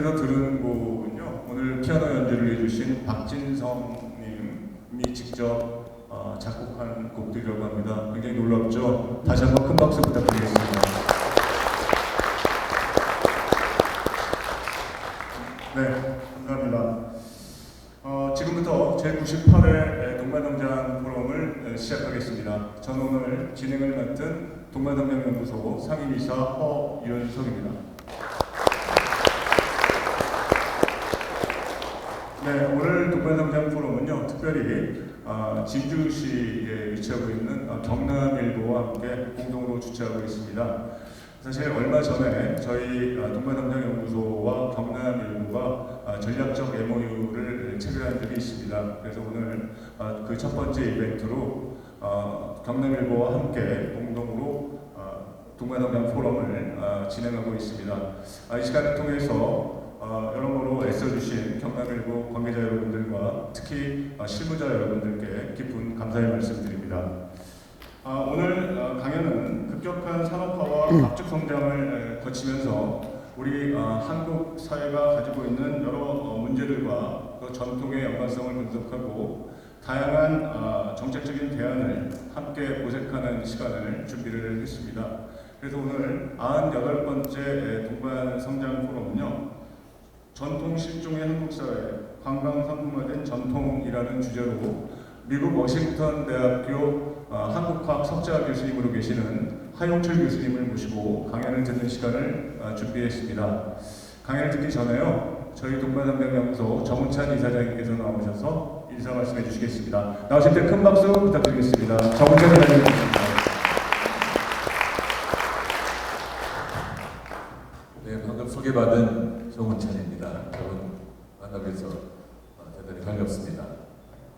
지금부터 들은 곡은요, 오늘 피아노 연주를 해주신 박진성님이 직접 작곡한 곡들이라고 합니다. 굉장히 놀랍죠? 다시 한번 큰 박수 부탁드리겠습니다. 네, 감사합니다. 지금부터 제98회 동반동장 포럼을 시작하겠습니다. 저는 오늘 진행을 맡은 동반동장연구소 상임이사 허윤석입니다. 네, 오늘 동반동장 포럼은요, 특별히 진주시에 위치하고 있는 경남일보와 함께 공동으로 주최하고 있습니다. 사실 얼마 전에 저희 동반동장연구소와 경남일보가 전략적 MOU를 체결한 적이 있습니다. 그래서 오늘 그 첫 번째 이벤트로 경남일보와 함께 공동으로 동반동장 포럼을 진행하고 있습니다. 이 시간을 통해서 여러모로 애써주신 경남일보 관계자 여러분들과 특히 실무자 여러분들께 깊은 감사의 말씀드립니다. 오늘 강연은 급격한 산업화와 압축 성장을 거치면서 우리 한국 사회가 가지고 있는 여러 문제들과 그 전통의 연관성을 분석하고 다양한 정책적인 대안을 함께 모색하는 시간을 준비를 했습니다. 그래서 오늘 98번째 동반 성장 포럼은요, 전통 실종의 한국 사회, 관광 상품화된 전통이라는 주제로 미국 워싱턴 대학교 한국학 석좌 교수님으로 계시는 하용철 교수님을 모시고 강연을 듣는 시간을 준비했습니다. 강연을 듣기 전에요, 저희 동반동장연구소 정운찬 이사장님께서 나오셔서 인사 말씀해 주시겠습니다. 나오실 때 큰 박수 부탁드리겠습니다. 정운찬 이사장님입니다. 네, 방금 소개받은 정운찬입니다. 저는 만나뵈서 대단히 반갑습니다.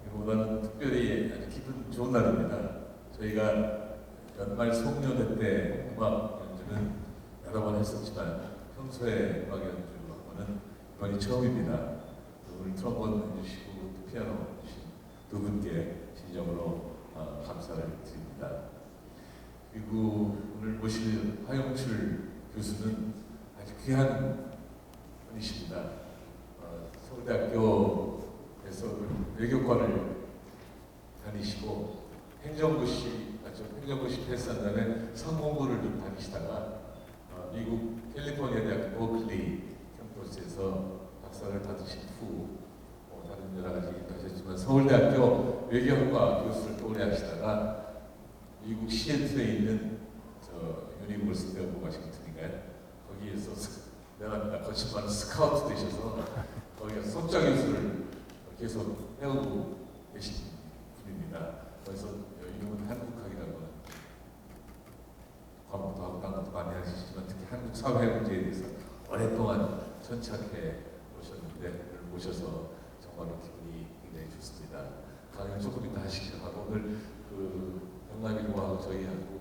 이보다는 특별히 아주 기분 좋은 날입니다. 저희가 연말 송년회 때 음악 연주는 여러 번 했었지만 평소에 음악 연주하고는 이번이 처음입니다. 오늘 트럼본 해주시고 피아노 해주신 두 분께 진정으로 감사를 드립니다. 그리고 오늘 모실 하용철 교수는 아주 귀한 분이십니다. 서울대학교에서 외교관을 다니시고 행정고시 패스한 다음에 성공부를 좀 다니시다가 미국 캘리포니아 대학 버클리 캠퍼스에서 박사를 받으신 후 다른 여러 가지 하셨지만 서울대학교 외교학과 교수를 오래 하시다가 미국 시애틀에 있는 유니버시티 오브 워싱턴인가요? 거기에서 내가 거친 말은 스카우트 되셔서 거기가 석좌 교수를 계속 해오고 계신 분입니다. 그래서 이분 한국학이라고는 과목도 하고 강의도 많이 하시지만 특히 한국 사회 문제에 대해서 오랫동안 천착해 오셨는데 모셔서 정말로 기분이 굉장히 좋습니다. 강의를 조금 이따 하시기로 하고 오늘 그 경남일보하고 저희하고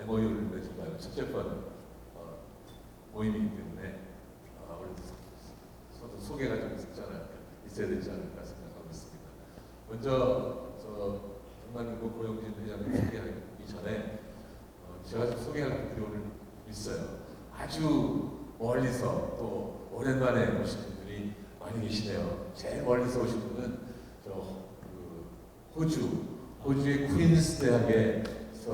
MOU를 맺은 거 첫째 번 모임이기 때문에 저도 소개가 좀 있어야 되지 않을까 생각하고 있습니다. 먼저 경남일보 고영진 회장님 소개하기 전에 제가 좀 소개할 분들이 오늘 있어요. 아주 멀리서 또 오랜만에 오신 분들이 많이 계시네요. 제일 멀리서 오신 분은 호주의 퀸스 대학에서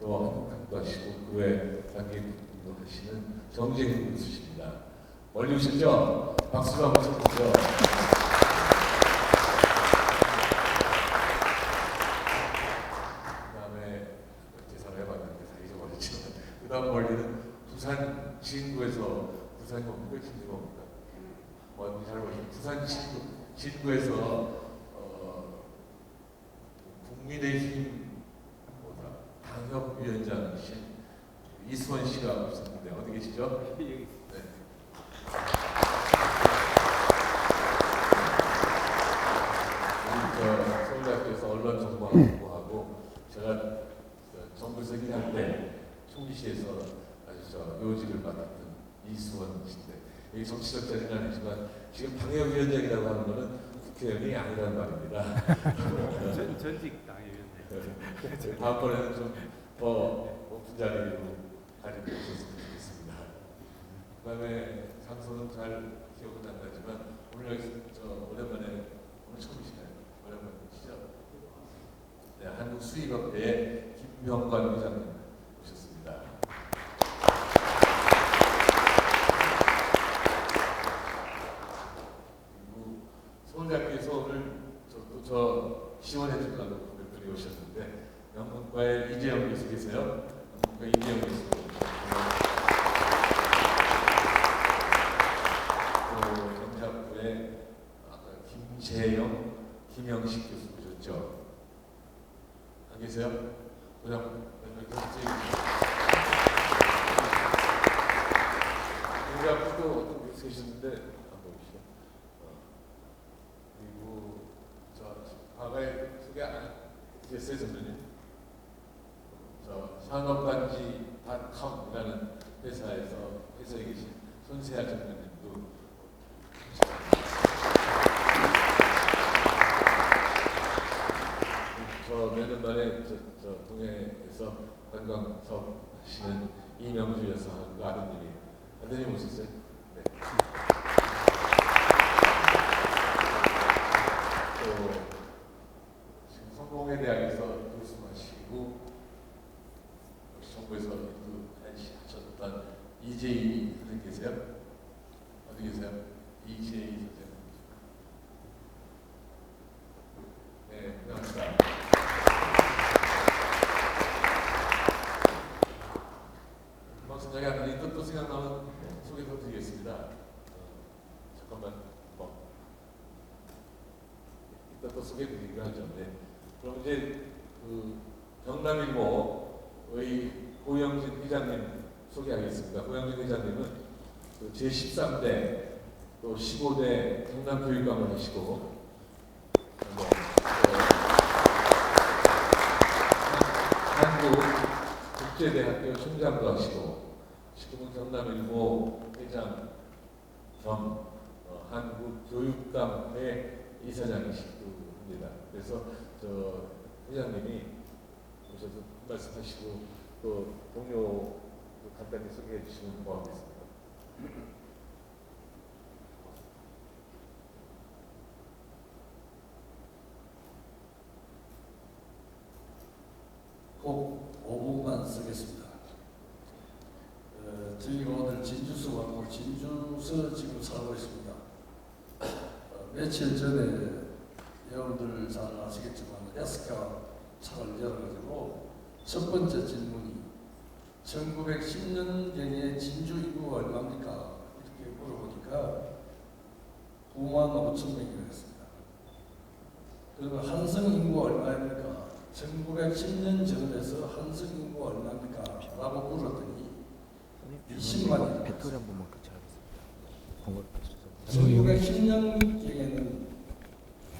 또 한국학도 하시고 그 외 단계 분도 하시는 정재훈 교수십니다. 멀리 오셨죠? 박수로 한번 쳐주세요. 그 다음에 계산을 해봤는데 다 잊어버렸지만 그 다음 멀리는 부산 진구에서 부산이 뭡니까? 진구가 뭡니까? 뭔지 잘 모르겠어요. 부산 진구에서 국민의힘 당협위원장이신 이수원 씨가 오셨는데 어디 계시죠? 여기 있습니다. 네. 서울대학교에서 언론정보학 공부하고 제가 정부에서 일할 때 총리시에서 아주 요직을 맡았던 이수원 씨인데 여기 정치적 자리는 아니지만 지금 당협위원장이라고 하는 것은 국회의원이 아니라는 말입니다. 전직 당협위원장. 다음번에는 좀 더 높은 자리로 자리를 주셨으면 좋겠습니다. 그 다음에 장소는 잘 기억은 안 나지만 오늘 여기서 오랜만에 오늘 처음이시나요? 오랜만이시죠? 네, 한국 수의협회의 김병관 회장님 모셨습니다. 그리고 서울대학교에서 오늘 저 지원해 주려고 몇 분이 오셨는데 영문과의 이재영 교수 계세요? 영문과 이재영 교수. 또 경제학부의 김재영, 김영식 교수 보셨죠? 안 계세요? 그냥 경제학부도 어떤 교수 계셨는데 안 보이시죠? 그리고 과거에 소개 안 했어요, 선배님? 산업단지.com이라는 회사에 계신 손세아 전무님도 몇 년 만에 동해에서 관광 사업 하시는 이명주 여사님과 아드님 오셨어요? 네. 또 지금 성공회대학에서 교수하시고 정부에서 하셨던 이재희 선생님 계세요? 어디 계세요? 이재희 선생님. 네, 감사합니다. 금방 생각이 안 나니 또 생각나면 소개도 드리겠습니다. 잠깐만 이따 또 소개드리기로 하죠. 네. 그럼 이제 경남일보의 고영진 회장님 소개하겠습니다. 고영진 회장님은 제13대 또 15대 경남교육감을 하시고 한국국제대학교 총장도 하시고 지금은 경남일보 회장 겸 한국교육감회 이사장이시기도 합니다. 그래서 회장님이 오셔서 말씀하시고 또 동료 간단히 소개해 주시면 고맙겠습니다. 꼭 5분만 쓰겠습니다. 저희가 오늘 진주서 왔고 진주서 지금 살고 있습니다. 며칠 전에 여러분들 잘 아시겠지만 에스카 차를 열어가지고 첫 번째 질문이 1910년경에 진주 인구가 얼마입니까? 이렇게 물어보니까 9만 5천 명이었습니다. 그리고 한성 인구가 얼마입니까? 1910년 전에서 한성 인구가 얼마입니까? 라고 물었더니 20만이. 배터리 한 번만 교체하겠습니다. 1910년경에는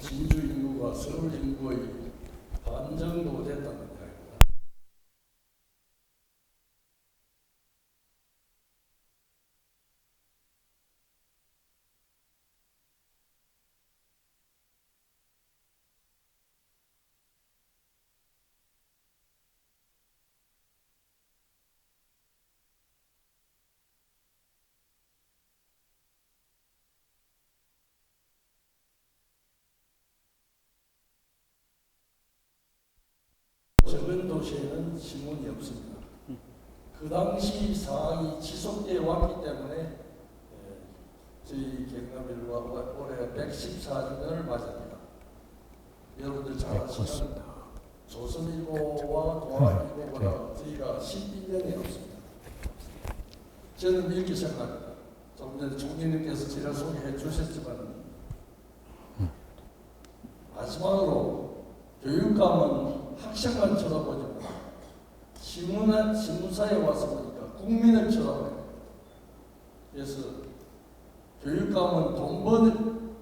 진주 인구가 서울 인구의 반 정도 됐다는 이야기입니다. 적은 도시에는 신문이 없습니다. 그 당시 상황이 지속되어 왔기 때문에 저희 경남일보가 올해 114주년을 맞이합니다. 여러분들 잘 아시는 조선일보와 동아일보보다 저희가 12년이 없습니다. 저는 이렇게 생각합니다. 조금 전에 총리님께서 제가 소개해 주셨지만 마지막으로 교육감은 학생만 쳐다보지 마. 신문사에 와서 보니까 국민을 쳐다봐요. 그래서 교육감은 돈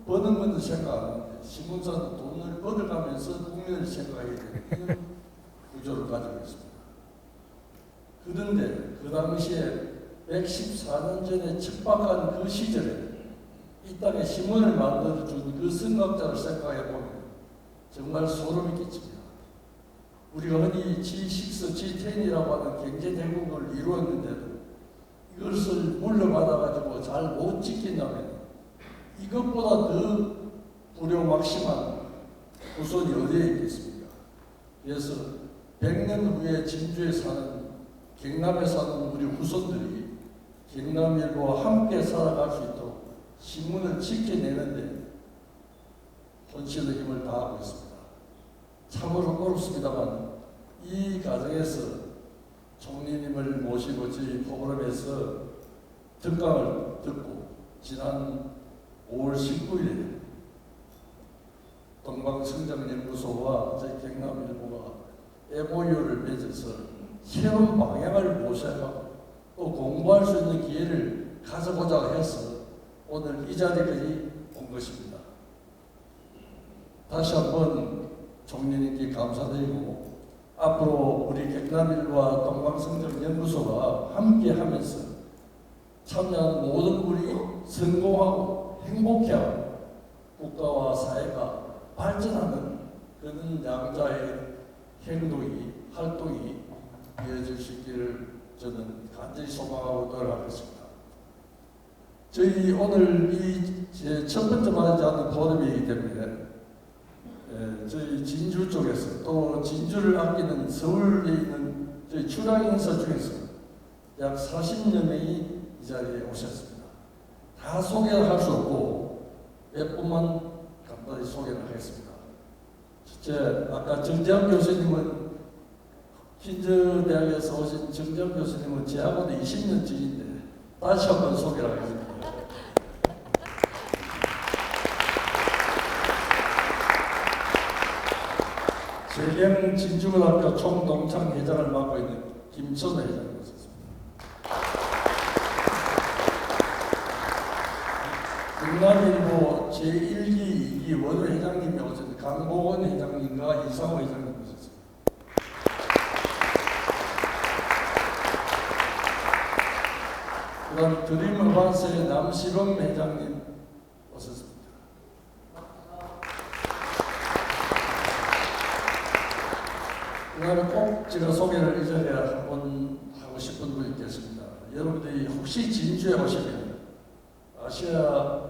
버는 건 생각 안 하는데 신문사는 돈을 벌어가면서 국민을 생각해야 되는 이런 구조를 가지고 있습니다. 그런데 그 당시에 114년 전에 척박한 그 시절에 이 땅에 신문을 만들어준 그 선각자를 생각해 보면 정말 소름이 끼칩니다. 우리가 흔히 G6, G10이라고 하는 경제대국을 이루었는데도 이것을 물려받아가지고 잘 못 지킨다면 이것보다 더 불효막심한 후손이 어디에 있겠습니까? 그래서 100년 후에 진주에 사는, 경남에 사는 우리 후손들이 경남일보와 함께 살아갈 수 있도록 신문을 지켜내는데 혼신의 힘을 다하고 있습니다. 참으로 어렵습니다만 이 과정에서 총리님을 모시고 저희 프로그램에서 등강을 듣고 지난 5월 19일에 동방성장연구소와 저희 경남일보가 MOU를 맺어서 새로운 방향을 모색하고 또 공부할 수 있는 기회를 가져보자 해서 오늘 이 자리까지 온 것입니다. 다시 한번 총리님께 감사드리고 앞으로 우리 경남일보와 동방성장연구소가 함께하면서 참여하는 모든 분이 성공하고 행복해하고 국가와 사회가 발전하는 그런 양자의 활동이 이어질 수 있기를 저는 간절히 소망하고 노력하겠습니다. 저희 오늘 이 첫 번째 말하지 않는 포럼이기 때문에 저희 진주 쪽에서 또 진주를 아끼는 서울에 있는 저희 출향 인사 중에서 약 40여 명이 이 자리에 오셨습니다. 다 소개를 할 수 없고 몇 분만 간단히 소개를 하겠습니다. 첫째, 아까 정재환 교수님은 퀸즈 대학에서 오신 정재환 교수님은 제하고도 20년 지인데 다시 한번 소개를 하겠습니다. 재경 진주고등학교 총동창 회장을 맡고 있는 김천호 회장이었습니다. 경남일보 제1기 2기 원우 회장님이 오셨는데 강보원 회장님과 이상호 회장님 오셨습니다. 그 다음 드림어반스의 남시범 회장님 오셨습니다. 그 다음에 꼭 제가 소개를 이 자리에 한번 하고 싶은 분이 계십니다. 여러분들이 혹시 진주에 오시면 아시아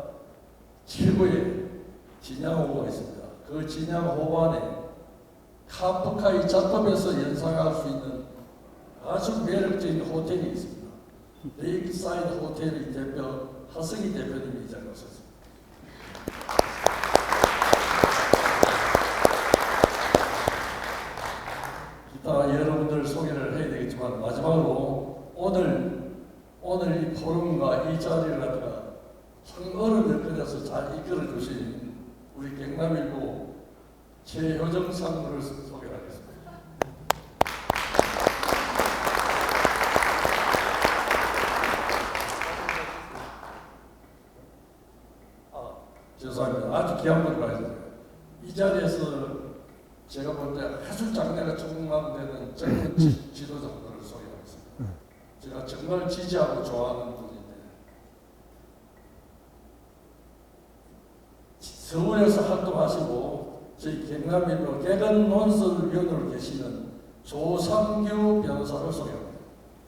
최고의 진양호가 있습니다. 그 진양호 안에 카프카의 작품에서 연상할 수 있는 아주 매력적인 호텔이 있습니다. 레이크사이드 호텔의 대표 하승희 대표님이 이 자리에 오셨습니다. 기타 여러분들 소개를 해야 되겠지만 마지막으로 오늘 이 포럼과 이 자리를 갖다가 참 어른들 끓여서 잘 이끌어 주신 우리 경남일보 최효정 상무를 소개하겠습니다. 죄송합니다. 아주 귀한 분을 가지고 이 자리에서 제가 볼 때 아주 장래가 촉망되는 젊은 지도자들을 소개하겠습니다. 제가 정말 지지하고 좋아하는 분인데 서울에서 활동하시고 저희 경남일보 개건 논설위원으로 계시는 조상규 변호사를 소개합니다.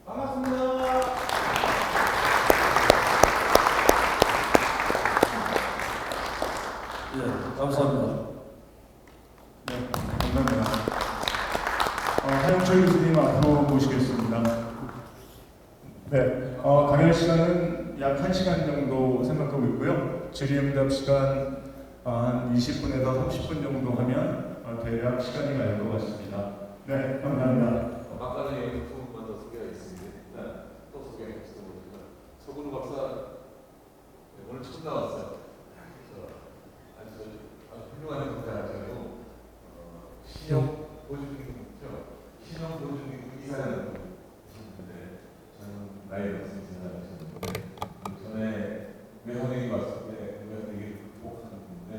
반갑습니다. 예, 감사합니다. 네, 감사합니다. 하영철 교수님 앞으로 모시겠습니다. 네, 강연 시간은 약 1시간 정도 생각하고 있고요. 질의응답 시간 한 20분에서 30분 정도 하면 대략 시간이 날 것 같습니다. 네, 감사합니다. 아까 전에 두 분만 더 소개하겠습니다. 일단 또 소개하겠습니다. 서근우 박사 오늘 처음 나왔어요. 아주 훌륭한 분이라고 신영 보증님이죠. 신영 보증님 이사는 분인데 저는 나이 없습니다. 전에 외환위기 왔을 때 외환위기를 극복하는 분인데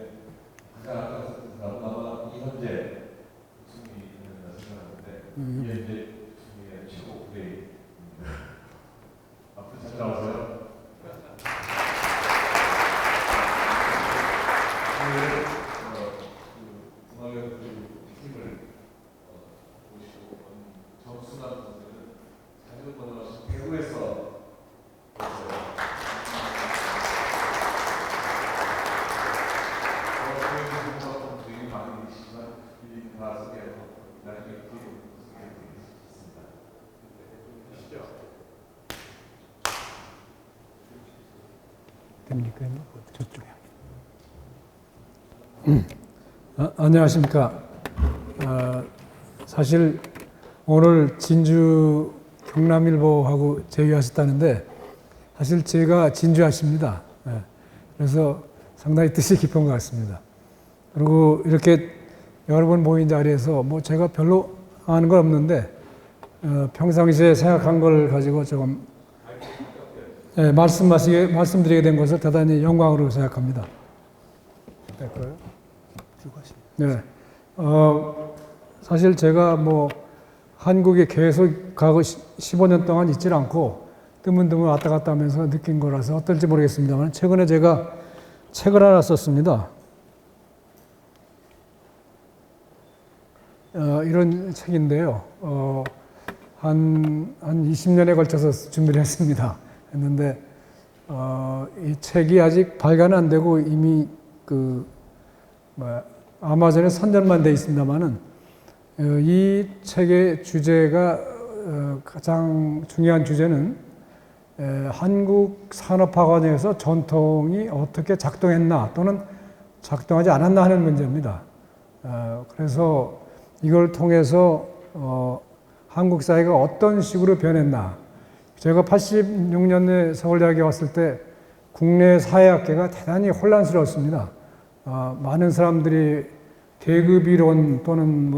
가장 아까웠던 사람은 아마 이현재 교수님이라고 생각하는데 이현재 교수님의 최고 후배입니다. 앞으로 잘 나오세요. 저쪽입니까? 저쪽에. 안녕하십니까. 사실 오늘 진주 경남일보하고 제휴하셨다는데 사실 제가 진주하십니다. 그래서 상당히 뜻이 깊은 것 같습니다. 그리고 이렇게 여러 번 모인 자리에서 뭐 제가 별로 아는 건 없는데 평상시에 생각한 걸 가지고 조금 말씀드리게 된 것을 대단히 영광으로 생각합니다. 될까요? 네. 사실 제가 뭐 한국에 계속 가고 15년 동안 있질 않고 드문드문 왔다 갔다 하면서 느낀 거라서 어떨지 모르겠습니다만 최근에 제가 책을 하나 썼습니다. 이런 책인데요. 한 20년에 걸쳐서 준비를 했는데 이 책이 아직 발간은 안 되고 이미 아마존에 선전만 돼 있습니다만은 이 책의 주제가 가장 중요한 주제는 한국 산업화 과정에서 전통이 어떻게 작동했나 또는 작동하지 않았나 하는 문제입니다. 그래서 이걸 통해서 한국 사회가 어떤 식으로 변했나. 제가 86년에 서울대학에 왔을 때 국내 사회학계가 대단히 혼란스러웠습니다. 많은 사람들이 계급이론 또는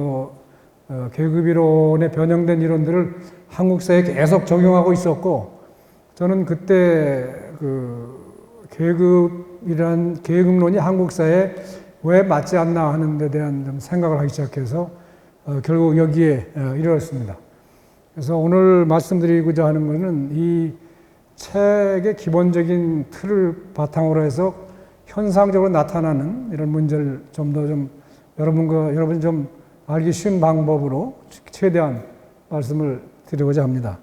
계급이론에 변형된 이론들을 한국 사회에 계속 적용하고 있었고, 저는 그때 계급론이 한국 사회에 왜 맞지 않나 하는 데 대한 좀 생각을 하기 시작해서 결국 여기에 이르렀습니다. 그래서 오늘 말씀드리고자 하는 것은 이 책의 기본적인 틀을 바탕으로 해서 현상적으로 나타나는 이런 문제를 좀 더 여러분이 좀 알기 쉬운 방법으로 최대한 말씀을 드리고자 합니다.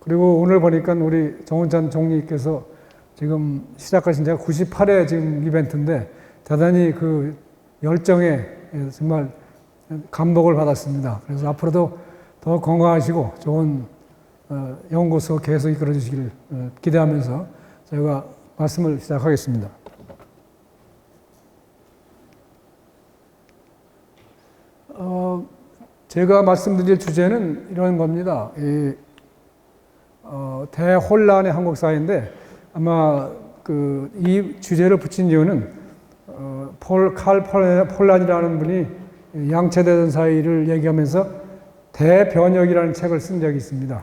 그리고 오늘 보니까 우리 정운찬 총리께서 지금 시작하신 지가 98회 지금 이벤트인데 대단히 그 열정에 정말 감동을 받았습니다. 그래서 앞으로도 더 건강하시고 좋은 연구소 계속 이끌어 주시길 기대하면서 제가 말씀을 시작하겠습니다. 제가 말씀드릴 주제는 이런 겁니다. 대혼란의 한국 사회인데 아마 이 주제를 붙인 이유는 칼 폴란이라는 분이 양체대전 사회를 얘기하면서 대변혁이라는 책을 쓴 적이 있습니다.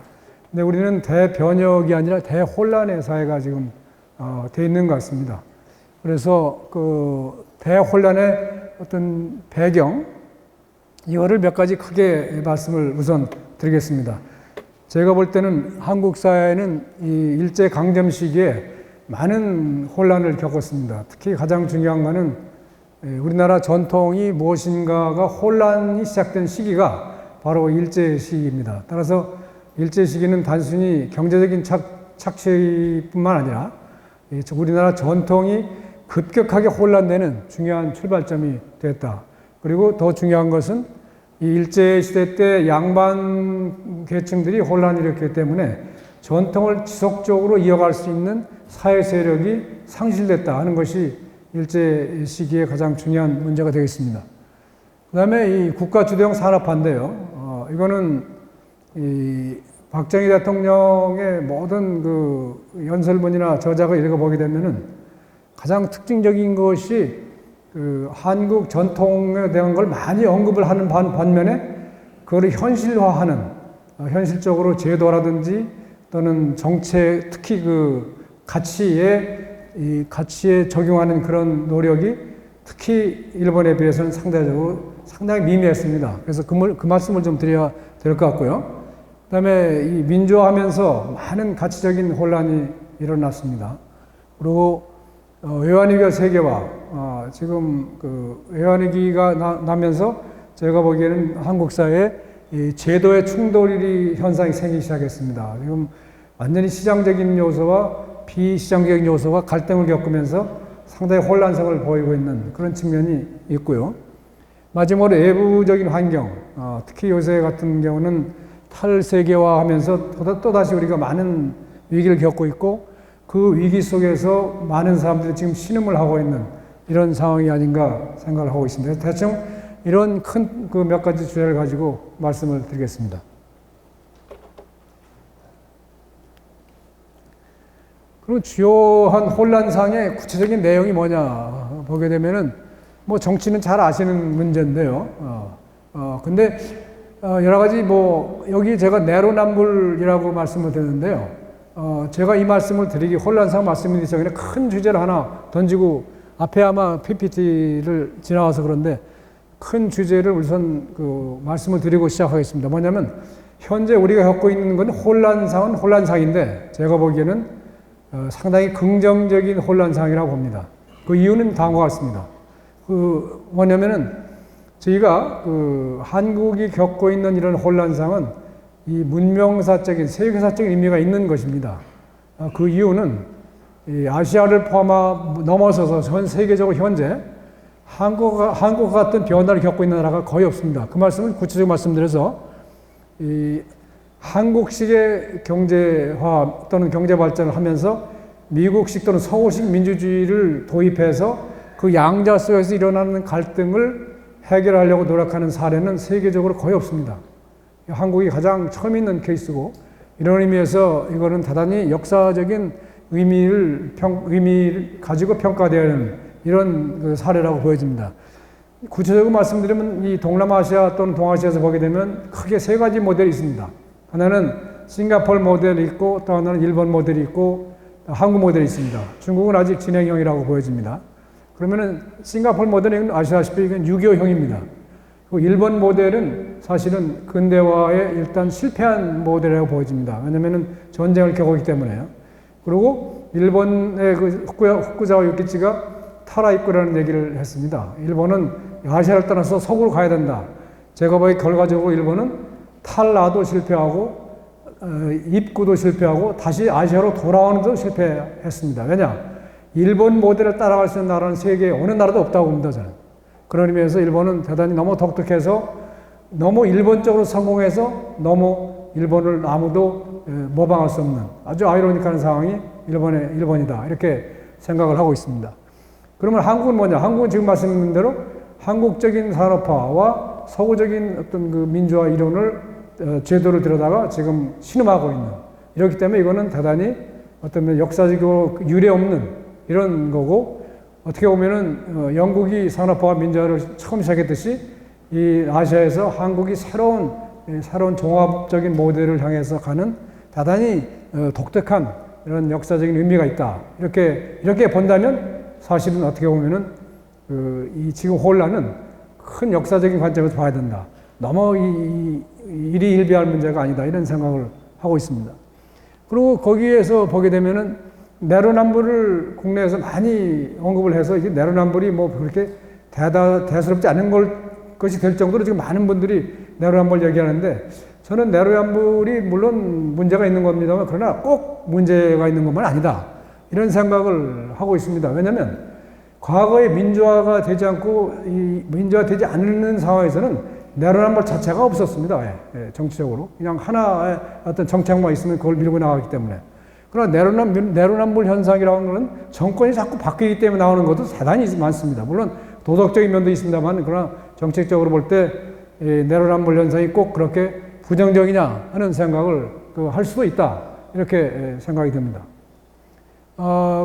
근데 우리는 대변혁이 아니라 대혼란의 사회가 지금 돼 있는 것 같습니다. 그래서 대혼란의 어떤 배경, 이거를 몇 가지 크게 말씀을 우선 드리겠습니다. 제가 볼 때는 한국 사회는 이 일제강점 시기에 많은 혼란을 겪었습니다. 특히 가장 중요한 것은 우리나라 전통이 무엇인가가 혼란이 시작된 시기가 바로 일제 시기입니다. 따라서 일제 시기는 단순히 경제적인 착취뿐만 아니라 우리나라 전통이 급격하게 혼란되는 중요한 출발점이 됐다. 그리고 더 중요한 것은 이 일제 시대 때 양반 계층들이 혼란을 일으켰기 때문에 전통을 지속적으로 이어갈 수 있는 사회 세력이 상실됐다 하는 것이 일제 시기의 가장 중요한 문제가 되겠습니다. 그 다음에 이 국가 주도형 산업화인데요. 이거는 이 박정희 대통령의 모든 연설문이나 저작을 읽어보게 되면은 가장 특징적인 것이 한국 전통에 대한 걸 많이 언급을 하는 반면에 그걸 현실화하는, 현실적으로 제도라든지 또는 정책, 특히 가치에 적용하는 그런 노력이 특히 일본에 비해서는 상당히 미미했습니다. 그래서 그 말씀을 좀 드려야 될 것 같고요. 그 다음에 이 민주화하면서 많은 가치적인 혼란이 일어났습니다. 그리고 외환위기가 세계화, 지금 외환위기가 나면서 제가 보기에는 한국 사회에 이 제도의 충돌 현상이 생기기 시작했습니다. 지금 완전히 시장적인 요소와 비시장적인 요소가 갈등을 겪으면서 상당히 혼란성을 보이고 있는 그런 측면이 있고요. 마지막으로 외부적인 환경, 특히 요새 같은 경우는 탈세계화하면서 또다시 우리가 많은 위기를 겪고 있고 그 그 위기 속에서 많은 사람들이 지금 신음을 하고 있는 이런 상황이 아닌가 생각을 하고 있습니다. 대충 이런 큰 그 몇 가지 주제를 가지고 말씀을 드리겠습니다. 그럼 주요한 혼란상의 구체적인 내용이 뭐냐 보게 되면은 뭐 정치는 잘 아시는 문제인데요. 근데 여러 가지 뭐 여기 제가 내로남불이라고 말씀을 드렸는데요. 제가 이 말씀을 드리기 혼란상 말씀드리기 전에 큰 주제를 하나 던지고 앞에 아마 PPT를 지나와서 그런데 큰 주제를 우선 그 말씀을 드리고 시작하겠습니다. 뭐냐면 현재 우리가 겪고 있는 건 혼란상은 혼란상인데 제가 보기에는 상당히 긍정적인 혼란상이라고 봅니다. 그 이유는 다음과 같습니다. 그 뭐냐면은 저희가 그 한국이 겪고 있는 이런 혼란상은 이 문명사적인 세계사적인 의미가 있는 것입니다. 그 이유는 이 아시아를 넘어서서 전 세계적으로 현재 한국 같은 변화를 겪고 있는 나라가 거의 없습니다. 그 말씀을 구체적으로 말씀드려서 이 한국식의 경제화 또는 경제 발전을 하면서 미국식 또는 서구식 민주주의를 도입해서 그 양자 속에서 일어나는 갈등을 해결하려고 노력하는 사례는 세계적으로 거의 없습니다. 한국이 가장 처음 있는 케이스고 이런 의미에서 이거는 대단히 역사적인 의미를 가지고 평가되어야 하는 이런 그 사례라고 보여집니다. 구체적으로 말씀드리면 이 동남아시아 또는 동아시아에서 보게 되면 크게 세 가지 모델이 있습니다. 하나는 싱가포르 모델이 있고 또 하나는 일본 모델이 있고 한국 모델이 있습니다. 중국은 아직 진행형이라고 보여집니다. 그러면은 싱가포르 모델은 아시다시피 이건 6.25형입니다. 일본 모델은 사실은 근대화에 일단 실패한 모델이라고 보여집니다. 왜냐면은 전쟁을 겪었기 때문에요. 그리고 일본의 그 후쿠자와 유키치가 타라이꾸라는 얘기를 했습니다. 일본은 아시아를 떠나서 서구로 가야 된다. 제가 보기 결과적으로 일본은 탈라도 실패하고 입구도 실패하고 다시 아시아로 돌아오는 데도 실패했습니다. 왜냐? 일본 모델을 따라갈 수 있는 나라는 세계에 어느 나라도 없다고 봅니다. 저는. 그런 의미에서 일본은 대단히 너무 독특해서 너무 일본적으로 성공해서 너무 일본을 아무도 모방할 수 없는 아주 아이러니컬한 상황이 일본이다. 이렇게 생각을 하고 있습니다. 그러면 한국은 뭐냐? 한국은 지금 말씀드린 대로 한국적인 산업화와 서구적인 어떤 그 민주화 이론을 제도를 들여다가 지금 신음하고 있는 이렇기 때문에 이거는 대단히 어떤 역사적으로 유례 없는 이런 거고 어떻게 보면은 영국이 산업화와 민주화를 처음 시작했듯이 이 아시아에서 한국이 새로운 종합적인 모델을 향해서 가는 대단히 독특한 이런 역사적인 의미가 있다. 이렇게 본다면 사실은 어떻게 보면은 이 지금 혼란은 큰 역사적인 관점에서 봐야 된다. 너무 일희일비할 문제가 아니다. 이런 생각을 하고 있습니다. 그리고 거기에서 보게 되면은 내로남불을 국내에서 많이 언급을 해서 이게 내로남불이 뭐 그렇게 대수롭지 않은 것이 될 정도로 지금 많은 분들이 내로남불 얘기하는데 저는 내로남불이 물론 문제가 있는 겁니다만 그러나 꼭 문제가 있는 것만 아니다. 이런 생각을 하고 있습니다. 왜냐하면 과거에 민주화가 되지 않고 민주화되지 않는 상황에서는 내로남불 자체가 없었습니다. 정치적으로 그냥 하나의 어떤 정책만 있으면 그걸 밀고 나가기 때문에. 그러나 내로남불 현상이라는 것은 정권이 자꾸 바뀌기 때문에 나오는 것도 대단히 많습니다. 물론 도덕적인 면도 있습니다만 그러나 정책적으로 볼 때 내로남불 현상이 꼭 그렇게 부정적이냐 하는 생각을 할 수도 있다. 이렇게 생각이 듭니다.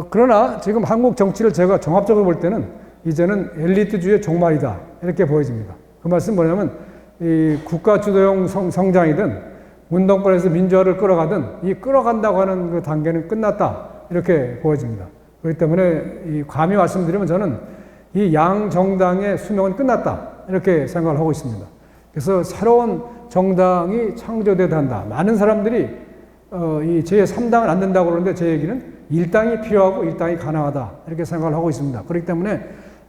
그러나 지금 한국 정치를 제가 종합적으로 볼 때는 이제는 엘리트주의 종말이다. 이렇게 보여집니다. 그 말씀은 뭐냐면 이 국가 주도형 성장이든 운동권에서 민주화를 끌어가든 이 끌어간다고 하는 그 단계는 끝났다. 이렇게 보여집니다. 그렇기 때문에 감히 말씀드리면 저는 이 양 정당의 수명은 끝났다. 이렇게 생각을 하고 있습니다. 그래서 새로운 정당이 창조돼야 한다. 많은 사람들이 이 제3당은 안 된다고 그러는데 제 얘기는 1당이 필요하고 1당이 가능하다. 이렇게 생각을 하고 있습니다. 그렇기 때문에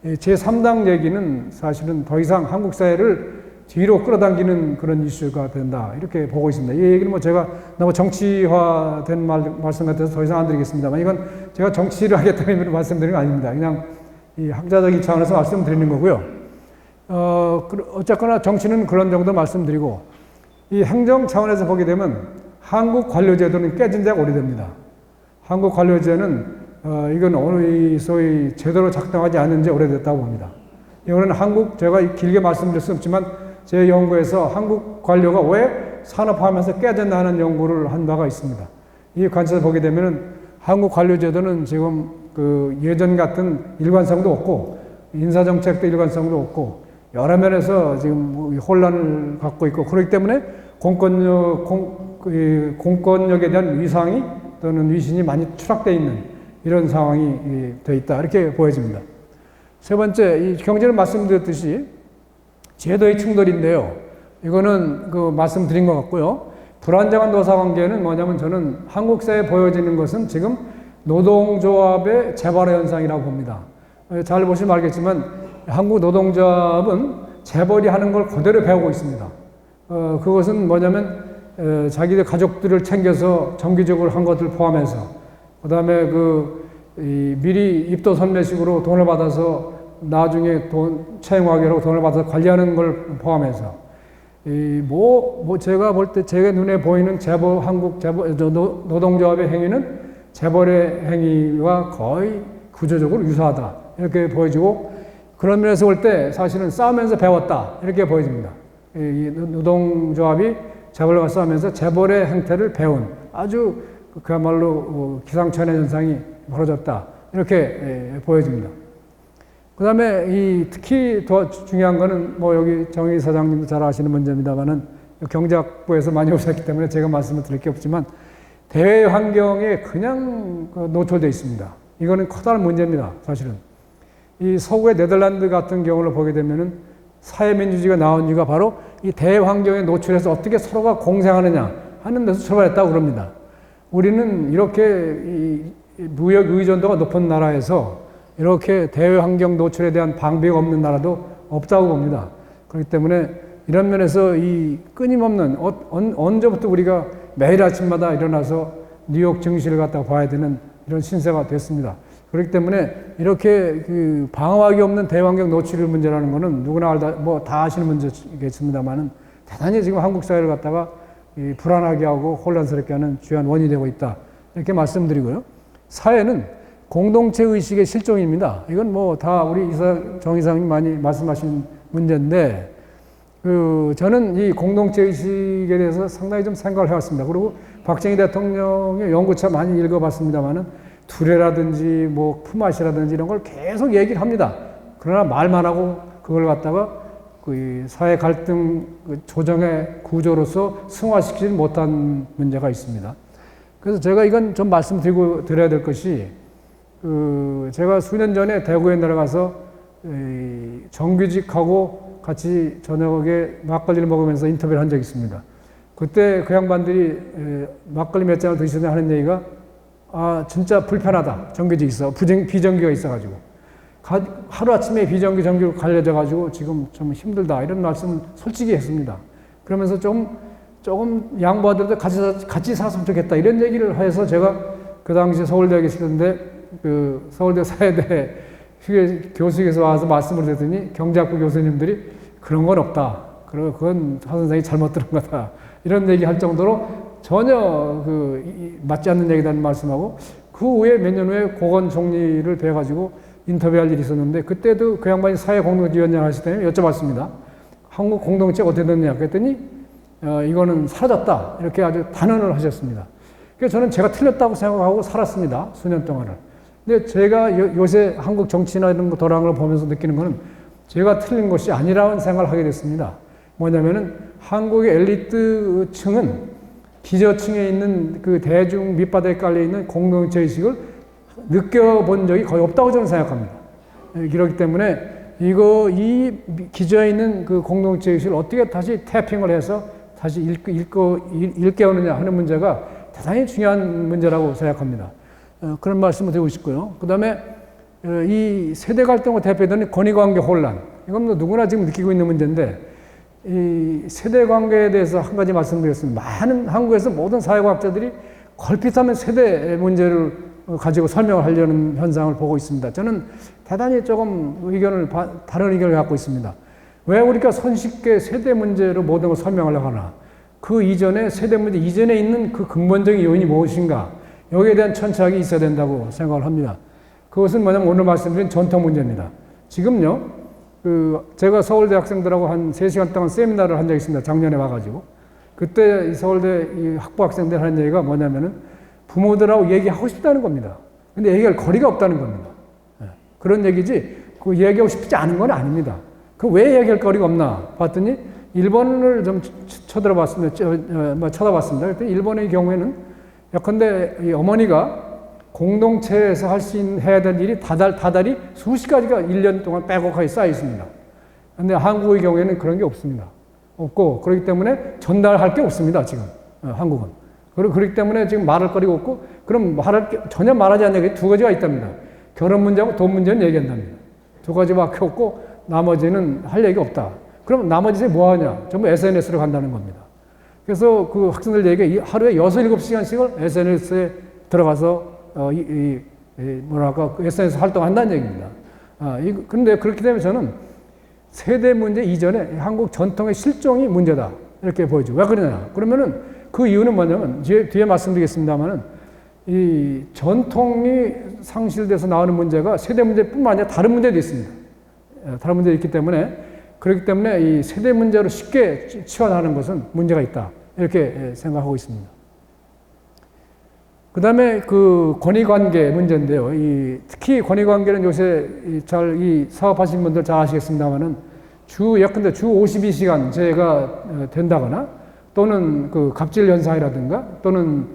제3당 얘기는 사실은 더 이상 한국 사회를 뒤로 끌어당기는 그런 이슈가 된다. 이렇게 보고 있습니다. 이 얘기는 뭐 제가 너무 정치화된 말씀 같아서 더 이상 안 드리겠습니다만 이건 제가 정치를 하겠다는 의미로 말씀드리는 거 아닙니다. 그냥 이 학자적인 차원에서 말씀드리는 거고요. 어쨌거나 정치는 그런 정도 말씀드리고 이 행정 차원에서 보게 되면 한국 관료제도는 깨진 지가 오래됩니다. 한국 관료제는 이건 어느 소위 제대로 작동하지 않은 지 오래됐다고 봅니다. 이거는 제가 길게 말씀드릴 수 없지만 제 연구에서 한국 관료가 왜 산업화하면서 깨졌나는 연구를 한 바가 있습니다. 이 관점에서 보게 되면은 한국 관료제도는 지금 그 예전 같은 일관성도 없고 인사정책도 일관성도 없고 여러 면에서 지금 혼란을 갖고 있고 그렇기 때문에 공권력에 대한 위상이 또는 위신이 많이 추락되어 있는 이런 상황이 되어 있다 이렇게 보여집니다. 세 번째, 이 경제를 말씀드렸듯이 제도의 충돌인데요. 이거는 말씀드린 것 같고요. 불안정한 노사관계는 뭐냐면 저는 한국 사회에 보여지는 것은 지금 노동조합의 재벌화 현상이라고 봅니다. 잘 보시면 알겠지만 한국 노동조합은 재벌이 하는 걸 그대로 배우고 있습니다. 그것은 뭐냐면 자기들 가족들을 챙겨서 정기적으로 한 것들 포함해서 그 다음에 미리 입도 선매식으로 돈을 받아서 나중에 채용하기로 돈을 받아서 관리하는 걸 포함해서 제가 볼 때 제 눈에 보이는 한국 노동조합의 행위는 재벌의 행위와 거의 구조적으로 유사하다 이렇게 보여지고 그런 면에서 볼 때 사실은 싸우면서 배웠다 이렇게 보여집니다. 이 노동조합이 재벌과 싸우면서 재벌의 행태를 배운 아주 그야말로 기상천외 현상이 벌어졌다 이렇게 보여집니다. 그 다음에 특히 더 중요한 거는 여기 정의 사장님도 잘 아시는 문제입니다만은 경제학부에서 많이 오셨기 때문에 제가 말씀을 드릴 게 없지만 대외 환경에 그냥 노출되어 있습니다. 이거는 커다란 문제입니다. 사실은 이 서구의 네덜란드 같은 경우를 보게 되면은 사회민주주의가 나온 이유가 바로 이 대외 환경에 노출해서 어떻게 서로가 공생하느냐 하는 데서 출발했다고 그럽니다. 우리는 이렇게 무역 의존도가 높은 나라에서 이렇게 대외 환경 노출에 대한 방비가 없는 나라도 없다고 봅니다. 그렇기 때문에 이런 면에서 이 끊임없는 언제부터 우리가 매일 아침마다 일어나서 뉴욕 증시를 갖다가 봐야 되는 이런 신세가 됐습니다. 그렇기 때문에 이렇게 방어하기 없는 대환경 노출 문제라는 것은 누구나 다 아시는 문제겠습니다만은 대단히 지금 한국 사회를 갖다가 불안하게 하고 혼란스럽게 하는 주요한 원인이 되고 있다. 이렇게 말씀드리고요. 사회는 공동체 의식의 실종입니다. 이건 다 우리 정 이사님이 많이 말씀하신 문제인데, 저는 이 공동체 의식에 대해서 상당히 좀 생각을 해왔습니다. 그리고 박정희 대통령의 연구차 많이 읽어봤습니다만은 두레라든지 품앗이라든지 이런 걸 계속 얘기를 합니다. 그러나 말만 하고 그걸 갖다가 사회 갈등 조정의 구조로서 승화시키지 못한 문제가 있습니다. 그래서 제가 이건 좀 말씀드려야 될 것이 제가 수년 전에 대구에 내려가서 정규직하고 같이 저녁에 막걸리를 먹으면서 인터뷰를 한 적이 있습니다. 그때 그 양반들이 막걸리 몇 잔을 드시더니 하는 얘기가 진짜 불편하다. 정규직 있어. 비정규가 있어가지고. 하루아침에 정규로 갈려져가지고 지금 좀 힘들다. 이런 말씀을 솔직히 했습니다. 그러면서 조금 양보하더라도 같이 살았으면 좋겠다. 이런 얘기를 해서 제가 그 당시 서울대에 계시는데 서울대 사회대 교수께서 와서 말씀을 드렸더니 경제학부 교수님들이 그런 건 없다. 그건 하 선생이 잘못 들은 거다. 이런 얘기 할 정도로 전혀 맞지 않는 얘기라는 말씀하고 그 후에 몇 년 후에 고건 총리를 뵈가지고 인터뷰할 일이 있었는데 그때도 그 양반이 사회공동체위원장 하실 때 여쭤봤습니다. 한국 공동체가 어떻게 됐느냐 그랬더니 이거는 사라졌다. 이렇게 아주 단언을 하셨습니다. 그래서 저는 제가 틀렸다고 생각하고 살았습니다. 수년 동안을. 근데 제가 요새 한국 정치나 이런 도랑을 보면서 느끼는 거는 제가 틀린 것이 아니라는 생각을 하게 됐습니다. 뭐냐면은 한국의 엘리트층은 기저층에 있는 대중 밑바닥에 깔려있는 공동체 의식을 느껴본 적이 거의 없다고 저는 생각합니다. 그렇기 때문에 이 기저에 있는 공동체 의식을 어떻게 다시 태핑을 해서 다시 일깨우느냐 하는 문제가 대단히 중요한 문제라고 생각합니다. 그런 말씀을 드리고 싶고요. 그 다음에 이 세대 갈등으로 대표되는 권위관계 혼란. 이건 누구나 지금 느끼고 있는 문제인데 이 세대 관계에 대해서 한 가지 말씀드렸습니다. 많은 한국에서 모든 사회과학자들이 걸핏하면 세대 문제를 가지고 설명을 하려는 현상을 보고 있습니다. 저는 대단히 조금 다른 의견을 갖고 있습니다. 왜 우리가 손쉽게 세대 문제로 모든 걸 설명하려고 하나? 그 이전에 세대 문제 이전에 있는 그 근본적인 요인이 무엇인가? 여기에 대한 천착이 있어야 된다고 생각을 합니다. 그것은 뭐냐면 오늘 말씀드린 전통 문제입니다. 지금요, 제가 서울대 학생들하고 한 3시간 동안 세미나를 한 적이 있습니다. 작년에 와가지고. 그때 이 서울대 이 학부 학생들 하는 얘기가 뭐냐면은 부모들하고 얘기하고 싶다는 겁니다. 근데 얘기할 거리가 없다는 겁니다. 그런 얘기지, 그 얘기하고 싶지 않은 건 아닙니다. 그 왜 얘기할 거리가 없나 봤더니 일본을 좀 쳐다봤습니다. 그랬더니 일본의 경우에는 예컨대 이 어머니가 공동체에서 해야 될 일이 다달이 수십 가지가 1년 동안 빼곡하게 쌓여 있습니다. 근데 한국의 경우에는 그런 게 없습니다. 없고, 그렇기 때문에 전달할 게 없습니다, 지금. 한국은. 그렇기 때문에 지금 말할 거리가 없고, 그럼 전혀 말하지 않는 게 두 가지가 있답니다. 결혼 문제하고 돈 문제는 얘기한답니다. 두 가지밖에 없고, 나머지는 할 얘기가 없다. 그럼 나머지 뭐 하냐? 전부 SNS로 간다는 겁니다. 그래서 그 학생들 얘기 하루에 6, 7시간씩을 SNS에 들어가서 SNS 활동한다는 얘기입니다. 그런데 그렇기 때문에 저는 세대 문제 이전에 한국 전통의 실종이 문제다. 이렇게 보여줘. 왜 그러냐? 그러면은 그 이유는 뭐냐면, 뒤에 말씀드리겠습니다만은, 이 전통이 상실돼서 나오는 문제가 세대 문제뿐만 아니라 다른 문제도 있습니다. 다른 문제도 있기 때문에, 그렇기 때문에 이 세대 문제로 쉽게 치환하는 것은 문제가 있다. 이렇게 생각하고 있습니다. 그 다음에 그 권위관계 문제인데요. 특히 권위관계는 요새 이 사업하시는 분들 잘 아시겠습니다만은 예컨대 주 52시간 제가 된다거나 또는 그 갑질 현상이라든가 또는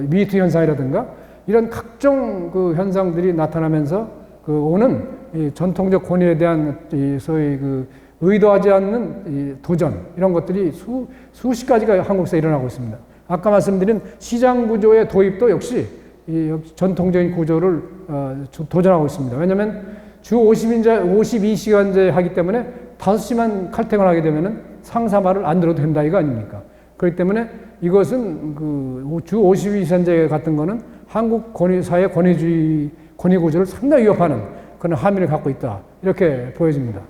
미투 현상이라든가 이런 각종 그 현상들이 나타나면서 오는 이 전통적 권위에 대한 소위 그 의도하지 않는 이 도전 이런 것들이 수십 가지가 한국에서 일어나고 있습니다. 아까 말씀드린 시장 구조의 도입도 역시 이 전통적인 구조를 도전하고 있습니다. 왜냐하면 주 52시간제 하기 때문에 5시만 칼퇴근하게 되면은 상사 말을 안 들어도 된다 이거 아닙니까? 그렇기 때문에 이것은 주 52시간제 같은 거는 한국 사회 권위 구조를 상당히 위협하는 그런 함의를 갖고 있다 이렇게 보여집니다.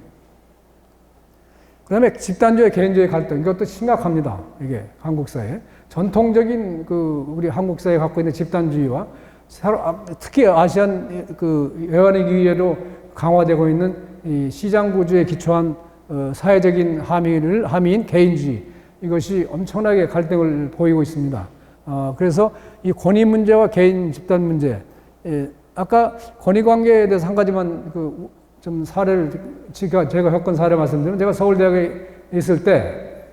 그 다음에 집단주의 개인주의 갈등 이것도 심각합니다. 이게 한국 사회 전통적인 우리 한국 사회에 갖고 있는 집단주의와 특히 아시안 외환의 기회로 강화되고 있는 이 시장 구조에 기초한 사회적인 함의인 개인주의 이것이 엄청나게 갈등을 보이고 있습니다. 그래서 이 권위 문제와 개인 집단 문제 아까 권위 관계에 대해서 한 가지만 좀 사례를 제가 겪은 사례 말씀드리면 제가 서울대학에 있을 때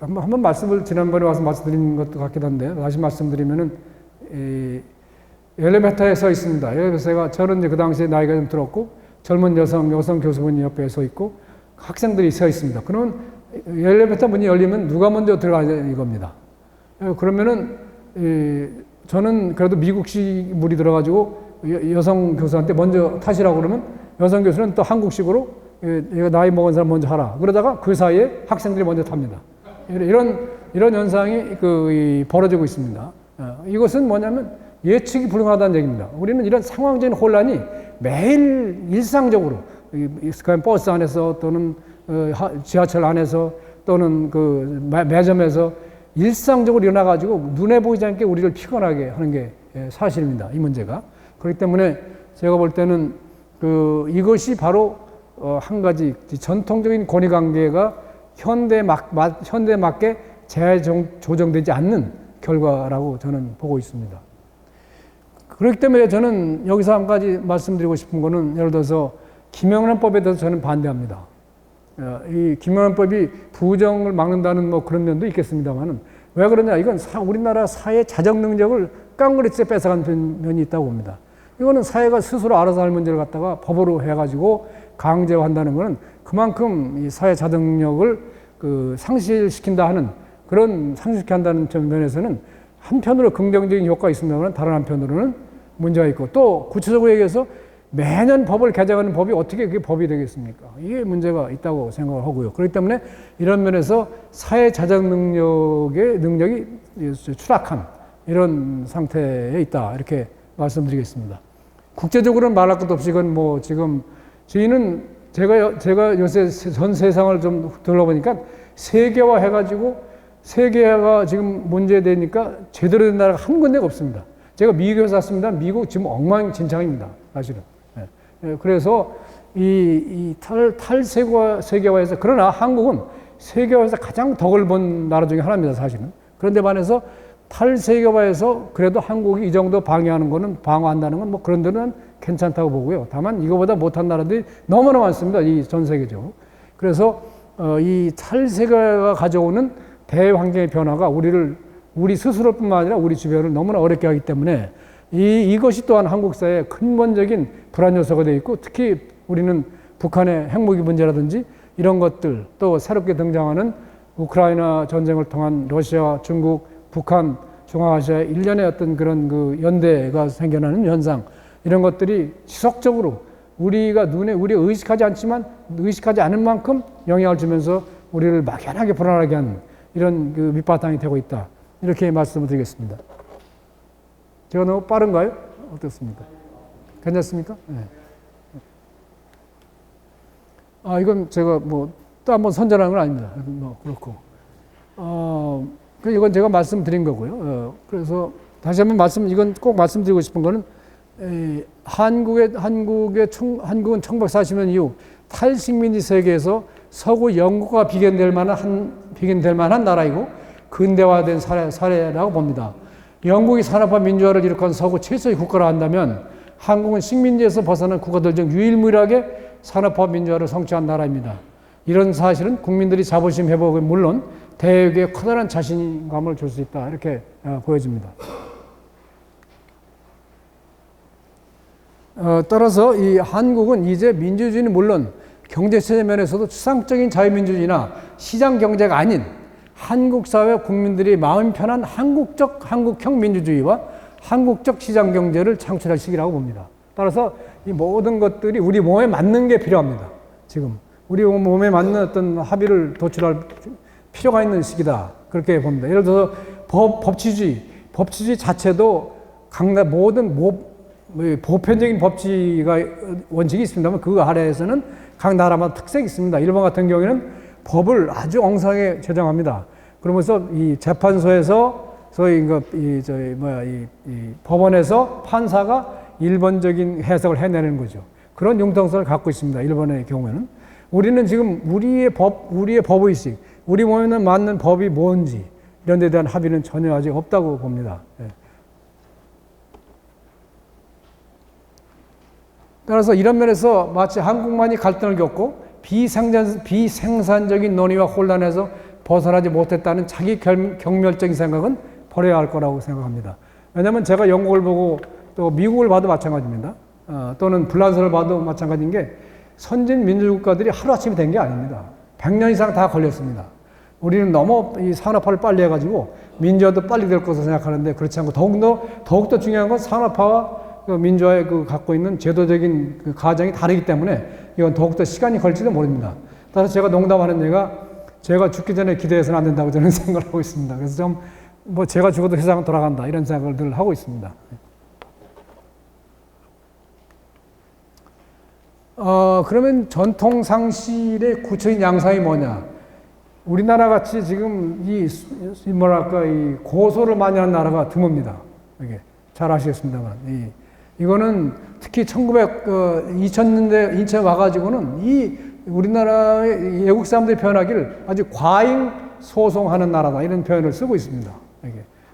한번 말씀을 지난번에 와서 말씀드린 것도 같기도 한데 다시 말씀드리면은 엘리베이터에 서 있습니다. 엘리베이터가 저는 이제 그 당시에 나이가 좀 들었고 젊은 여성 교수분이 옆에 서 있고 학생들이 서 있습니다. 그러면 엘리베이터 문이 열리면 누가 먼저 들어가냐 이겁니다. 그러면은 저는 그래도 미국식 물이 들어가지고 여성 교수한테 먼저 타시라고 그러면 여성 교수는 또 한국식으로 나이 먹은 사람 먼저 하라. 그러다가 그 사이에 학생들이 먼저 탑니다. 이런 현상이 벌어지고 있습니다. 이것은 뭐냐면 예측이 불가능하다는 얘기입니다. 우리는 이런 상황적인 혼란이 매일 일상적으로 버스 안에서 또는 지하철 안에서 또는 매점에서 일상적으로 일어나가지고 눈에 보이지 않게 우리를 피곤하게 하는 게 사실입니다. 이 문제가. 그렇기 때문에 제가 볼 때는 이것이 바로 한 가지 전통적인 권위관계가 현대에 맞게 재조정되지 않는 결과라고 저는 보고 있습니다. 그렇기 때문에 저는 여기서 한 가지 말씀드리고 싶은 거는 예를 들어서 김영란법에 대해서 저는 반대합니다. 이 김영란법이 부정을 막는다는 그런 면도 있겠습니다만은 왜 그러냐? 이건 우리나라 사회 자정 능력을 깡그리째 뺏어간 면이 있다고 봅니다. 이거는 사회가 스스로 알아서 할 문제를 갖다가 법으로 해가지고 강제화한다는 것은 그만큼 이 사회 자정력을 상실시킨다 하는 그런 상실시킨다는 면에서는 한편으로 긍정적인 효과가 있습니다만 다른 한편으로는 문제가 있고 또 구체적으로 얘기해서 매년 법을 개정하는 법이 어떻게 그게 법이 되겠습니까? 이게 문제가 있다고 생각을 하고요. 그렇기 때문에 이런 면에서 사회 자정 능력이 추락한 이런 상태에 있다 이렇게 말씀드리겠습니다. 국제적으로는 말할 것도 없이 이건 지금 저희는 제가 요새 전 세상을 좀 둘러보니까 세계화 해가지고 세계화가 지금 문제되니까 제대로 된 나라가 한 군데가 없습니다. 제가 미국에 살았습니다. 미국 지금 엉망진창입니다. 사실은. 그래서 이 탈세계화에서 그러나 한국은 세계화에서 가장 덕을 본 나라 중에 하나입니다. 사실은. 그런데 반해서 탈세계화에서 그래도 한국이 이 정도 방어한다는 건 뭐 그런 데는 괜찮다고 보고요. 다만 이거보다 못한 나라들이 너무나 많습니다. 이 전 세계적으로. 그래서 이 탈세계화가 가져오는 대환경의 변화가 우리 스스로뿐만 아니라 우리 주변을 너무나 어렵게 하기 때문에 이것이 또한 한국 사회의 근본적인 불안 요소가 되어 있고, 특히 우리는 북한의 핵무기 문제라든지 이런 것들, 또 새롭게 등장하는 우크라이나 전쟁을 통한 러시아, 중국, 북한, 중앙아시아의 일련의 어떤 그런 그 연대가 생겨나는 현상, 이런 것들이 지속적으로 우리가 우리 의식하지 않지만 의식하지 않은 만큼 영향을 주면서 우리를 막연하게 불안하게 하는 이런 그 밑바탕이 되고 있다. 이렇게 말씀을 드리겠습니다. 제가 너무 빠른가요? 어떻습니까? 괜찮습니까? 네. 이건 제가 뭐 또 한번 선전하는 건 아닙니다. 뭐 그렇고. 이건 제가 말씀드린 거고요. 그래서 다시 한번 이건 꼭 말씀드리고 싶은 거는, 한국은 1940년 이후 탈식민지 세계에서 서구 영국과 비견될 만한 나라이고 근대화된 사례라고 봅니다. 영국이 산업화 민주화를 일으킨 서구 최초의 국가라 한다면 한국은 식민지에서 벗어난 국가들 중 유일무이하게 산업화 민주화를 성취한 나라입니다. 이런 사실은 국민들이 자부심 회복은 물론 대외에 커다란 자신감을 줄 수 있다. 이렇게 보여집니다. 따라서 이 한국은 이제 민주주의는 물론 경제체제 면에서도 추상적인 자유민주주의나 시장 경제가 아닌 한국 사회 국민들이 마음 편한 한국형 민주주의와 한국적 시장 경제를 창출할 시기라고 봅니다. 따라서 이 모든 것들이 우리 몸에 맞는 게 필요합니다. 지금 우리 몸에 맞는 어떤 합의를 도출할 필요가 있는 시기다. 그렇게 봅니다. 예를 들어서 법치주의 자체도 모든 보편적인 법치가 원칙이 있습니다만 그 아래에서는 각 나라마다 특색이 있습니다. 일본 같은 경우에는 법을 아주 엉성하게 제정합니다. 그러면서 이 재판소에서 소위 법원에서 판사가 일본적인 해석을 해내는 거죠. 그런 융통성을 갖고 있습니다. 일본의 경우에는. 우리는 지금 우리의 법의식, 우리 몸에 맞는 법이 뭔지 이런 데 대한 합의는 전혀 아직 없다고 봅니다. 따라서 이런 면에서 마치 한국만이 갈등을 겪고 비생산적인 논의와 혼란에서 벗어나지 못했다는 자기 경멸적인 생각은 버려야 할 거라고 생각합니다. 왜냐하면 제가 영국을 보고 또 미국을 봐도 마찬가지입니다. 또는 불란서를 봐도 마찬가지인 게 선진 민주국가들이 하루아침에 된 게 아닙니다. 100년 이상 다 걸렸습니다. 우리는 너무 이 산업화를 빨리 해가지고 민주화도 빨리 될 것으로 생각하는데 그렇지 않고 더욱더 중요한 건 산업화와 민주화의 갖고 있는 제도적인 가정이 다르기 때문에 이건 더욱더 시간이 걸릴지도 모릅니다. 따라서 제가 농담하는 얘가 제가 죽기 전에 기대해서는 안 된다고 저는 생각을 하고 있습니다. 그래서 좀 제가 죽어도 세상은 돌아간다 이런 생각을 늘 하고 있습니다. 그러면 전통 상실의 구체적인 양상이 뭐냐? 우리나라 같이 지금 이 고소를 많이 하는 나라가 드뭅니다. 이게 잘 아시겠습니다만. 이거는 특히 2000년대 인천 와가지고는 이 우리나라의 외국 사람들이 표현하기를 아주 과잉 소송하는 나라다 이런 표현을 쓰고 있습니다.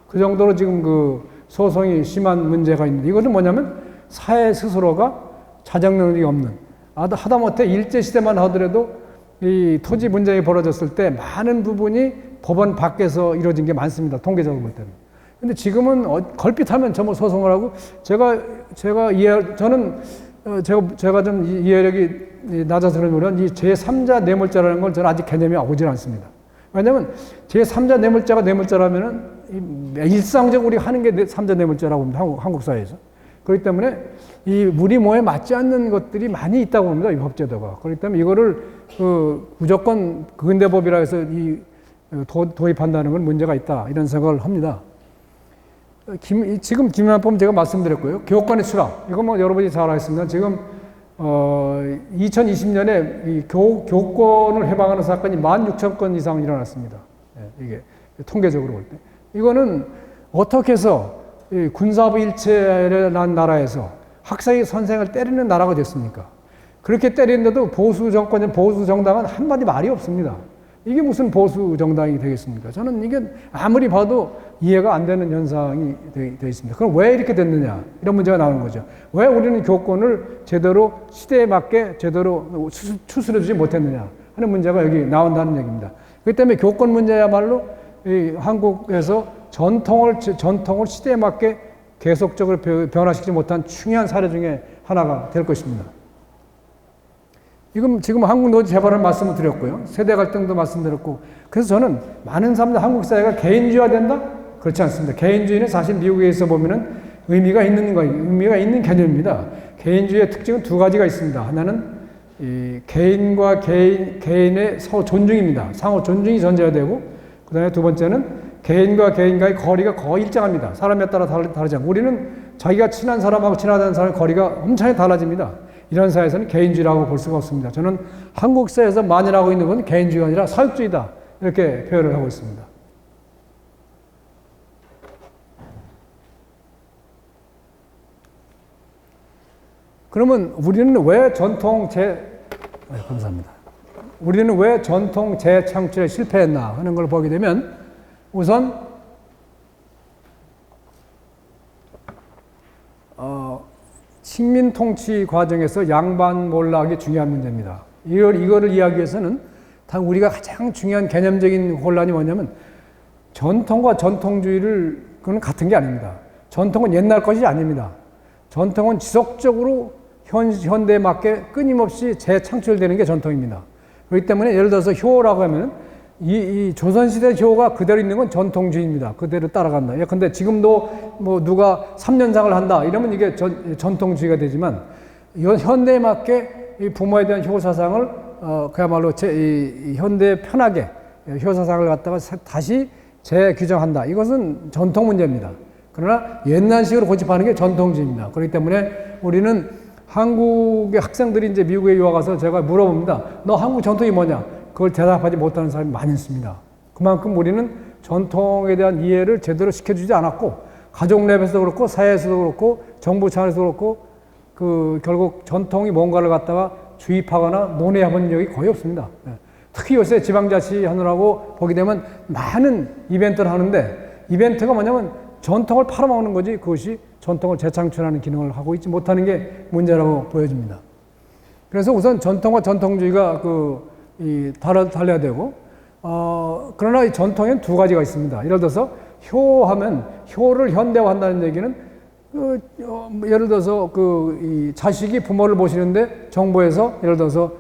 그 정도로 지금 그 소송이 심한 문제가 있는데 이것은 뭐냐면 사회 스스로가 자정 능력이 없는 하다못해 일제시대만 하더라도 이 토지 분쟁이 벌어졌을 때 많은 부분이 법원 밖에서 이루어진 게 많습니다. 통계적으로 볼 때는. 근데 지금은 걸핏하면 전부 소송을 하고 제가 좀 이해력이 낮아서 그러면 이 제3자 뇌물죄라는 걸 저는 아직 개념이 오질 않습니다. 왜냐하면 제3자 뇌물죄라면은 일상적으로 우리가 하는 게 3자 뇌물죄라고 봅니다. 한국 사회에서. 그렇기 때문에 우리 몸에 맞지 않는 것들이 많이 있다고 봅니다. 이 법제도가. 그렇기 때문에 이거를 무조건 근대법이라 해서 도입한다는 건 문제가 있다. 이런 생각을 합니다. 지금 김영란법 제가 말씀드렸고요. 교권의 추락. 이거 뭐 여러분이 잘 아시겠습니다. 지금 2020년에 이 교권을 해방하는 사건이 16,000건 이상 일어났습니다. 이게 통계적으로 볼 때. 이거는 어떻게 해서 이 군사부 일체를 난 나라에서 학생이 선생을 때리는 나라가 됐습니까? 그렇게 때리는데도 보수 정권, 보수 정당은 한마디 말이 없습니다. 이게 무슨 보수 정당이 되겠습니까? 저는 이게 아무리 봐도 이해가 안 되는 현상이 되어 있습니다. 그럼 왜 이렇게 됐느냐? 이런 문제가 나오는 거죠. 왜 우리는 교권을 제대로 시대에 맞게 제대로 추스려주지 못했느냐 하는 문제가 여기 나온다는 얘기입니다. 그렇기 때문에 교권 문제야말로 이 한국에서 전통을 시대에 맞게 계속적으로 변화시키지 못한 중요한 사례 중에 하나가 될 것입니다. 지금 한국 노조 재발을 말씀을 드렸고요. 세대 갈등도 말씀드렸고, 그래서 저는 많은 사람들 한국 사회가 개인주의화된다? 그렇지 않습니다. 개인주의는 사실 미국에 있어 보면은 의미가 있는 개념입니다. 개인주의의 특징은 두 가지가 있습니다. 하나는 이 개인과 개인의 서로 존중입니다. 상호 존중이 전제가 되고, 그 다음에 두 번째는 개인과 개인과의 거리가 거의 일정합니다. 사람에 따라 다르지 않고, 우리는 자기가 친한 사람하고 친하다는 사람의 거리가 엄청나게 달라집니다. 이런 사회에서는 개인주의라고 볼 수가 없습니다. 저는 한국 사회에서 만연하고 있는 건 개인주의가 아니라 사육주의다, 이렇게 표현을 하고 있습니다. 그러면 우리는 왜 감사합니다. 우리는 왜 전통 재창출에 실패했나 하는 걸 보게 되면, 우선 식민 통치 과정에서 양반 몰락이 중요한 문제입니다. 이거를 이야기해서는 우리가 가장 중요한 개념적인 혼란이 뭐냐면, 전통과 전통주의를 그건 같은 게 아닙니다. 전통은 옛날 것이 아닙니다. 전통은 지속적으로 현대에 맞게 끊임없이 재창출되는 게 전통입니다. 그렇기 때문에 예를 들어서 효라고 하면 이 조선시대 효가 그대로 있는 건 전통주의입니다. 그대로 따라간다. 예컨대 지금도 뭐 누가 3년상을 한다 이러면 이게 전통주의가 되지만, 현대에 맞게 이 부모에 대한 효사상을 그야말로 현대에 편하게 효사상을 갖다가 다시 재규정한다. 이것은 전통 문제입니다. 그러나 옛날식으로 고집하는 게 전통주의입니다. 그렇기 때문에 우리는 한국의 학생들이 이제 미국에 유학 가서 제가 물어봅니다. 너 한국 전통이 뭐냐? 그걸 대답하지 못하는 사람이 많이 있습니다. 그만큼 우리는 전통에 대한 이해를 제대로 시켜주지 않았고, 가족 내에서도 그렇고, 사회에서도 그렇고, 정부 차원에서도 그렇고, 결국 전통이 뭔가를 갖다가 주입하거나 논의해본 적이 거의 없습니다. 특히 요새 지방자치 하느라고 보게 되면 많은 이벤트를 하는데, 이벤트가 뭐냐면 전통을 팔아먹는 거지, 그것이 전통을 재창출하는 기능을 하고 있지 못하는 게 문제라고 보여집니다. 그래서 우선 전통과 전통주의가 달라야 되고, 그러나 이 전통에는 두 가지가 있습니다. 예를 들어서 효하면, 효를 현대화한다는 얘기는 예를 들어서 이 자식이 부모를 모시는데 정부에서 예를 들어서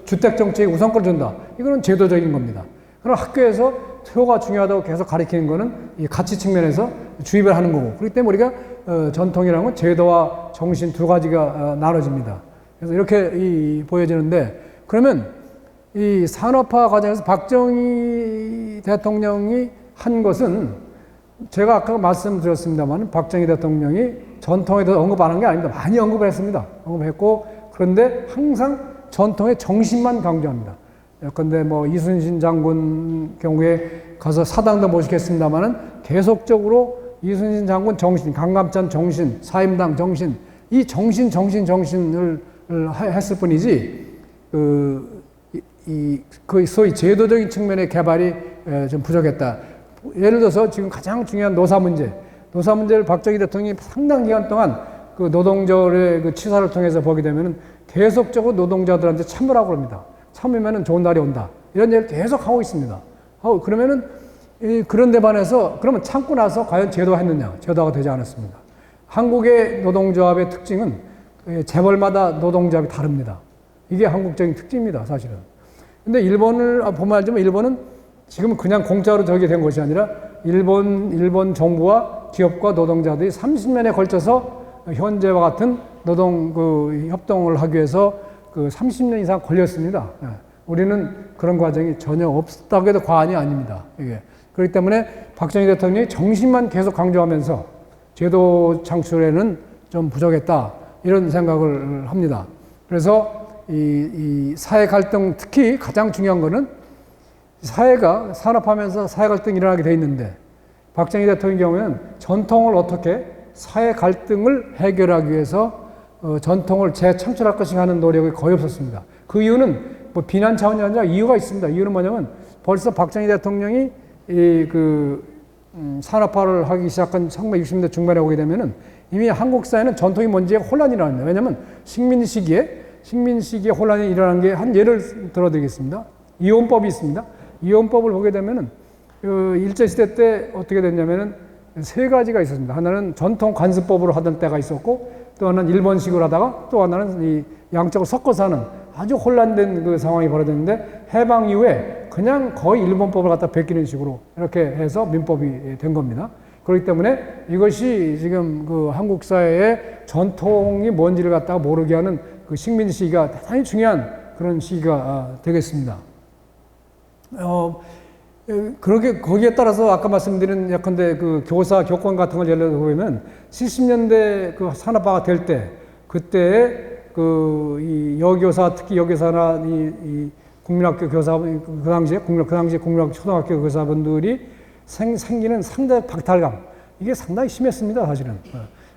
주택 정책에 우선권을 준다. 이거는 제도적인 겁니다. 그럼 학교에서 효가 중요하다고 계속 가르치는 거는 이 가치 측면에서 주입을 하는 거고, 그렇기 때문에 우리가 전통이라는 건 제도와 정신 두 가지가 나눠집니다. 그래서 이렇게 보여지는데, 그러면 이 산업화 과정에서 박정희 대통령이 한 것은, 제가 아까 말씀드렸습니다만 박정희 대통령이 전통에 대해서 언급 안 한 게 아닙니다. 많이 언급을 했습니다. 언급했고, 그런데 항상 전통의 정신만 강조합니다. 예컨대 이순신 장군 경우에 가서 사당도 모시겠습니다만은 계속적으로 이순신 장군 정신, 강감찬 정신, 사임당 정신, 이 정신을 했을 뿐이지, 소위 제도적인 측면의 개발이 좀 부족했다. 예를 들어서 지금 가장 중요한 노사 문제를 박정희 대통령이 상당 기간 동안 그 노동절의 치사를 통해서 보게 되면은 계속적으로 노동자들한테 참으라고 합니다. 참으면은 좋은 날이 온다. 이런 얘기를 계속 하고 있습니다. 그러면은 그런 데 반해서 그러면 참고 나서 과연 제도화했느냐? 제도화가 되지 않았습니다. 한국의 노동조합의 특징은 재벌마다 노동조합이 다릅니다. 이게 한국적인 특징입니다, 사실은. 근데 일본을 보면 일본은 지금 그냥 공짜로 저게 된 것이 아니라 일본 정부와 기업과 노동자들이 30년에 걸쳐서 현재와 같은 노동 협동을 하기 위해서 30년 이상 걸렸습니다. 우리는 그런 과정이 전혀 없다고 해도 과언이 아닙니다. 이게. 그렇기 때문에 박정희 대통령이 정신만 계속 강조하면서 제도 창출에는 좀 부족했다, 이런 생각을 합니다. 그래서 이 사회 갈등, 특히 가장 중요한 거는 사회가 산업하면서 사회 갈등이 일어나게 돼 있는데 박정희 대통령의 경우에는 전통을 어떻게 사회 갈등을 해결하기 위해서 전통을 재창출할 것인가 하는 노력이 거의 없었습니다. 그 이유는 뭐 비난 차원이 아니라 이유가 있습니다. 이유는 뭐냐면 벌써 박정희 대통령이 산업화를 하기 시작한 1960년대 중반에 오게 되면은 이미 한국 사회는 전통이 뭔지에 혼란이 일어납니다. 왜냐하면 식민 시기에 혼란이 일어난 게 한 예를 들어드리겠습니다. 이혼법이 있습니다. 이혼법을 보게 되면은 일제시대 때 어떻게 됐냐면은 세 가지가 있었습니다. 하나는 전통 관습법으로 하던 때가 있었고, 또 하나는 일본식으로 하다가, 또 하나는 이 양쪽을 섞어서 하는 아주 혼란된 그 상황이 벌어졌는데, 해방 이후에 그냥 거의 일본법을 갖다 베끼는 식으로 이렇게 해서 민법이 된 겁니다. 그렇기 때문에 이것이 지금 그 한국 사회의 전통이 뭔지를 갖다가 모르게 하는 그 식민 시기가 대단히 중요한 그런 시기가 되겠습니다. 그렇게 거기에 따라서 아까 말씀드린 예컨대 그 교사 교권 같은 걸 예를 들어 보면 70년대 그 산업화가 될 때 그때 그 이 여교사 특히 여교사나 이 국민학교 교사 그 당시에 국민학교 초등학교 교사분들이 생기는 상대 박탈감 이게 상당히 심했습니다 사실은.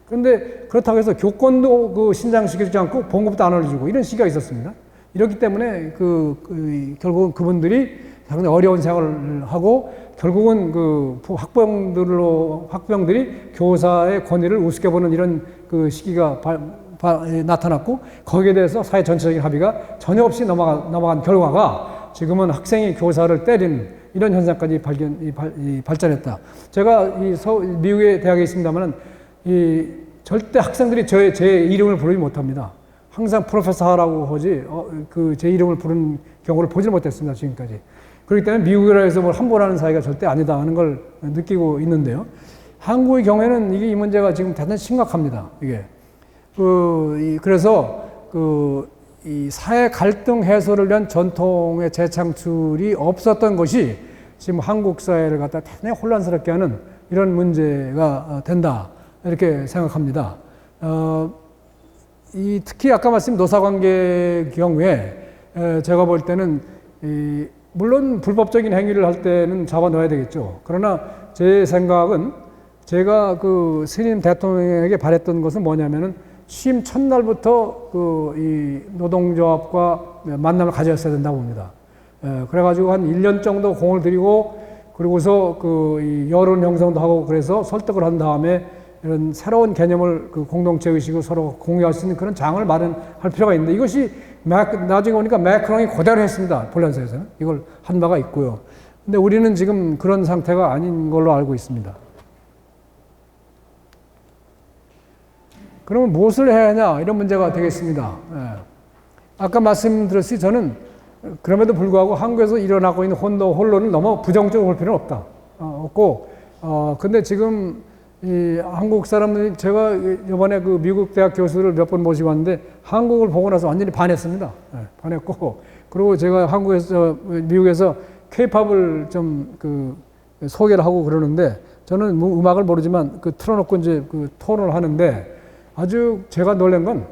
그런데 그렇다고 해서 교권도 그 신장시키지 않고 봉급도 안 올려주고 이런 시기가 있었습니다. 이렇기 때문에 결국은 그분들이 상당히 어려운 생활을 하고 결국은 그 학부형들이 교사의 권위를 우습게 보는 이런 그 시기가 나타났고 거기에 대해서 사회 전체적인 합의가 전혀 없이 넘어간 결과가 지금은 학생이 교사를 때리는 이런 현상까지 발전했다. 제가 미국의 대학에 있습니다만은 절대 학생들이 제 이름을 부르지 못합니다. 항상 프로페서라고 하지 제 이름을 부르는 경우를 보지 못했습니다 지금까지. 그렇기 때문에 미국이라 해서 뭘 함부로하는 사회가 절대 아니다 하는 걸 느끼고 있는데요. 한국의 경우에는 이 문제가 지금 대단히 심각합니다. 이게 그래서 이 사회 갈등 해소를 위한 전통의 재창출이 없었던 것이 지금 한국 사회를 갖다 대단히 혼란스럽게 하는 이런 문제가 된다 이렇게 생각합니다. 특히 아까 말씀 노사관계 경우에 제가 볼 때는 물론 불법적인 행위를 할 때는 잡아넣어야 되겠죠. 그러나 제 생각은 제가 그 신임 대통령에게 바랬던 것은 뭐냐면은 취임 첫날부터 이 노동조합과 만남을 가졌어야 된다고 봅니다. 그래가지고 한 1년 정도 공을 들이고 그리고서 이 여론 형성도 하고 그래서 설득을 한 다음에 이런 새로운 개념을 공동체 의식을 서로 공유할 수 있는 그런 장을 마련할 필요가 있는데 이것이 나중에 보니까 매크롱이 그대로 했습니다. 폴란드에서는. 이걸 한 바가 있고요. 근데 우리는 지금 그런 상태가 아닌 걸로 알고 있습니다. 그러면 무엇을 해야 하냐 이런 문제가 되겠습니다. 아까 말씀드렸듯이 저는 그럼에도 불구하고 한국에서 일어나고 있는 혼론을 너무 부정적으로 볼 필요는 없고 근데 지금 이 한국 사람들이 제가 이번에 그 미국 대학 교수를 몇 번 모시고 왔는데 한국을 보고 나서 완전히 반했습니다. 반했고 그리고 제가 미국에서 K-팝을 좀 소개를 하고 그러는데 저는 뭐 음악을 모르지만 틀어놓고 이제 토론을 하는데 아주 제가 놀란 건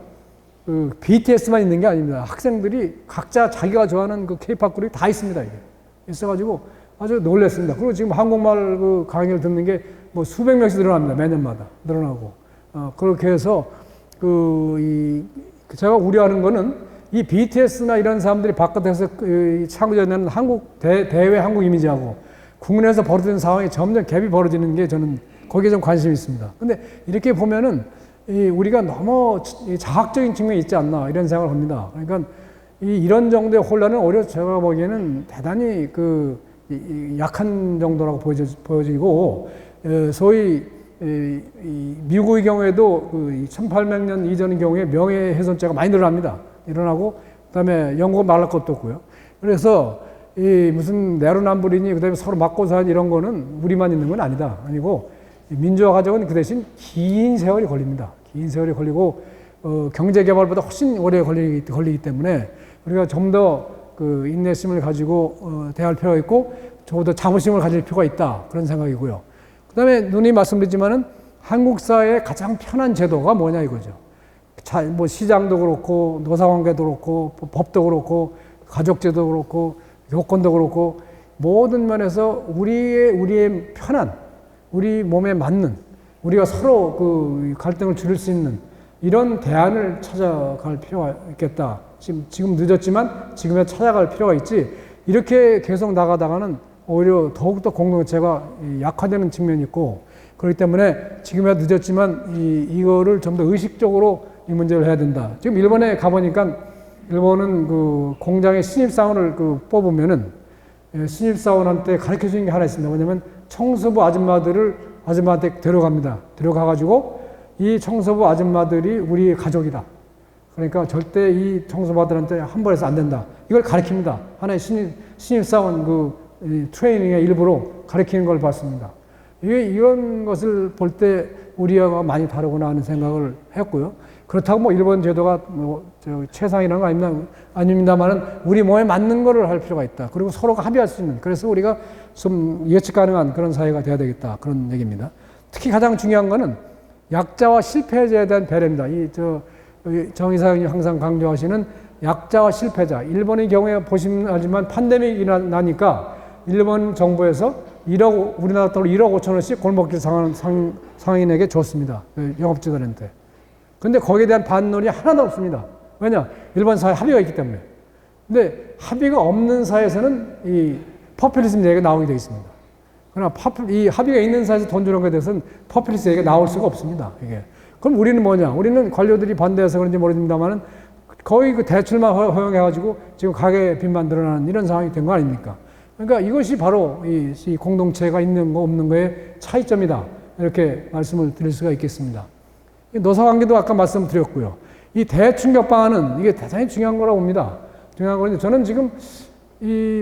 BTS만 있는 게 아닙니다. 학생들이 각자 자기가 좋아하는 K-팝 그룹이 다 있습니다. 이게 있어가지고 아주 놀랐습니다. 그리고 지금 한국말 강의를 듣는 게 뭐 수백 명씩 늘어납니다. 매년마다 늘어나고 그렇게 해서 제가 우려하는 거는 이 BTS나 이런 사람들이 바깥에서 창조해내는 한국 대외 한국 이미지하고 국내에서 벌어지는 상황이 점점 갭이 벌어지는 게 저는 거기에 좀 관심이 있습니다. 근데 이렇게 보면은 우리가 너무 자학적인 측면이 있지 않나 이런 생각을 합니다. 그러니까 이런 정도의 혼란은 오히려 제가 보기에는 대단히 약한 정도라고 보여지고 소위 미국의 경우에도 1800년 이전의 경우에 명예훼손죄가 많이 일어나고 그다음에 영국은 말할 것도 없고요. 그래서 무슨 내로남불이니 그다음에 서로 맞고 사는 이런 거는 우리만 있는 건 아니고 민주화 과정은 그 대신 긴 세월이 걸립니다. 긴 세월이 걸리고 경제 개발보다 훨씬 오래 걸리기 때문에 우리가 좀 더 인내심을 가지고 대할 필요가 있고 좀 더 자부심을 가질 필요가 있다 그런 생각이고요. 그다음에 누님 말씀드렸지만은 한국 사회의 가장 편한 제도가 뭐냐 이거죠. 뭐 시장도 그렇고 노사관계도 그렇고 법도 그렇고 가족제도 그렇고 교권도 그렇고 모든 면에서 우리의 편한, 우리 몸에 맞는, 우리가 서로 그 갈등을 줄일 수 있는 이런 대안을 찾아갈 필요가 있겠다. 지금 늦었지만 지금에 찾아갈 필요가 있지. 이렇게 계속 나가다가는 오히려 더욱더 공동체가 약화되는 측면이 있고, 그렇기 때문에 지금에 늦었지만 이거를 좀 더 의식적으로 이 문제를 해야 된다. 지금 일본에 가보니까 일본은 그 공장에 신입사원을 뽑으면은 신입사원한테 가르쳐 주는 게 하나 있습니다. 뭐냐면 청소부 아줌마한테 데려갑니다. 데려가가지고 이 청소부 아줌마들이 우리의 가족이다. 그러니까 절대 이 청소부들한테 함부로 해서 안 된다. 이걸 가르칩니다. 하나의 신입사원 트레이닝의 일부로 가르치는 걸 봤습니다. 이런 것을 볼 때 우리와 많이 다르구나 하는 생각을 했고요. 그렇다고 뭐 일본 제도가 최상이라는 거 아닙니다만은 우리 몸에 맞는 거를 할 필요가 있다. 그리고 서로가 합의할 수 있는. 그래서 우리가 좀 예측 가능한 그런 사회가 돼야 되겠다. 그런 얘기입니다. 특히 가장 중요한 거는 약자와 실패자에 대한 배려입니다. 정 이사장님 항상 강조하시는 약자와 실패자. 일본의 경우에 보시면 알지만 팬데믹이 나니까 일본 정부에서 우리나라 돈으로 1억 5천 원씩 골목길 상인에게 줬습니다. 영업자들한테. 근데 거기에 대한 반론이 하나도 없습니다. 왜냐? 일본 사회 합의가 있기 때문에. 근데 합의가 없는 사회에서는 이 포퓰리즘 얘기가 나오게 되어 있습니다. 그러나 이 합의가 있는 사회에서 돈 주는 것에 대해서는 포퓰리즘 얘기가 나올 수가 없습니다. 이게. 그럼 우리는 뭐냐? 우리는 관료들이 반대해서 그런지 모르겠습니다만은 거의 그 대출만 허용해가지고 지금 가게 빚만 늘어나는 이런 상황이 된 거 아닙니까? 그러니까 이것이 바로 이 공동체가 있는 거 없는 거의 차이점이다. 이렇게 말씀을 드릴 수가 있겠습니다. 노사관계도 아까 말씀드렸고요. 이 대충격 방안은 이게 대단히 중요한 거라고 봅니다. 중요한 건데 저는 지금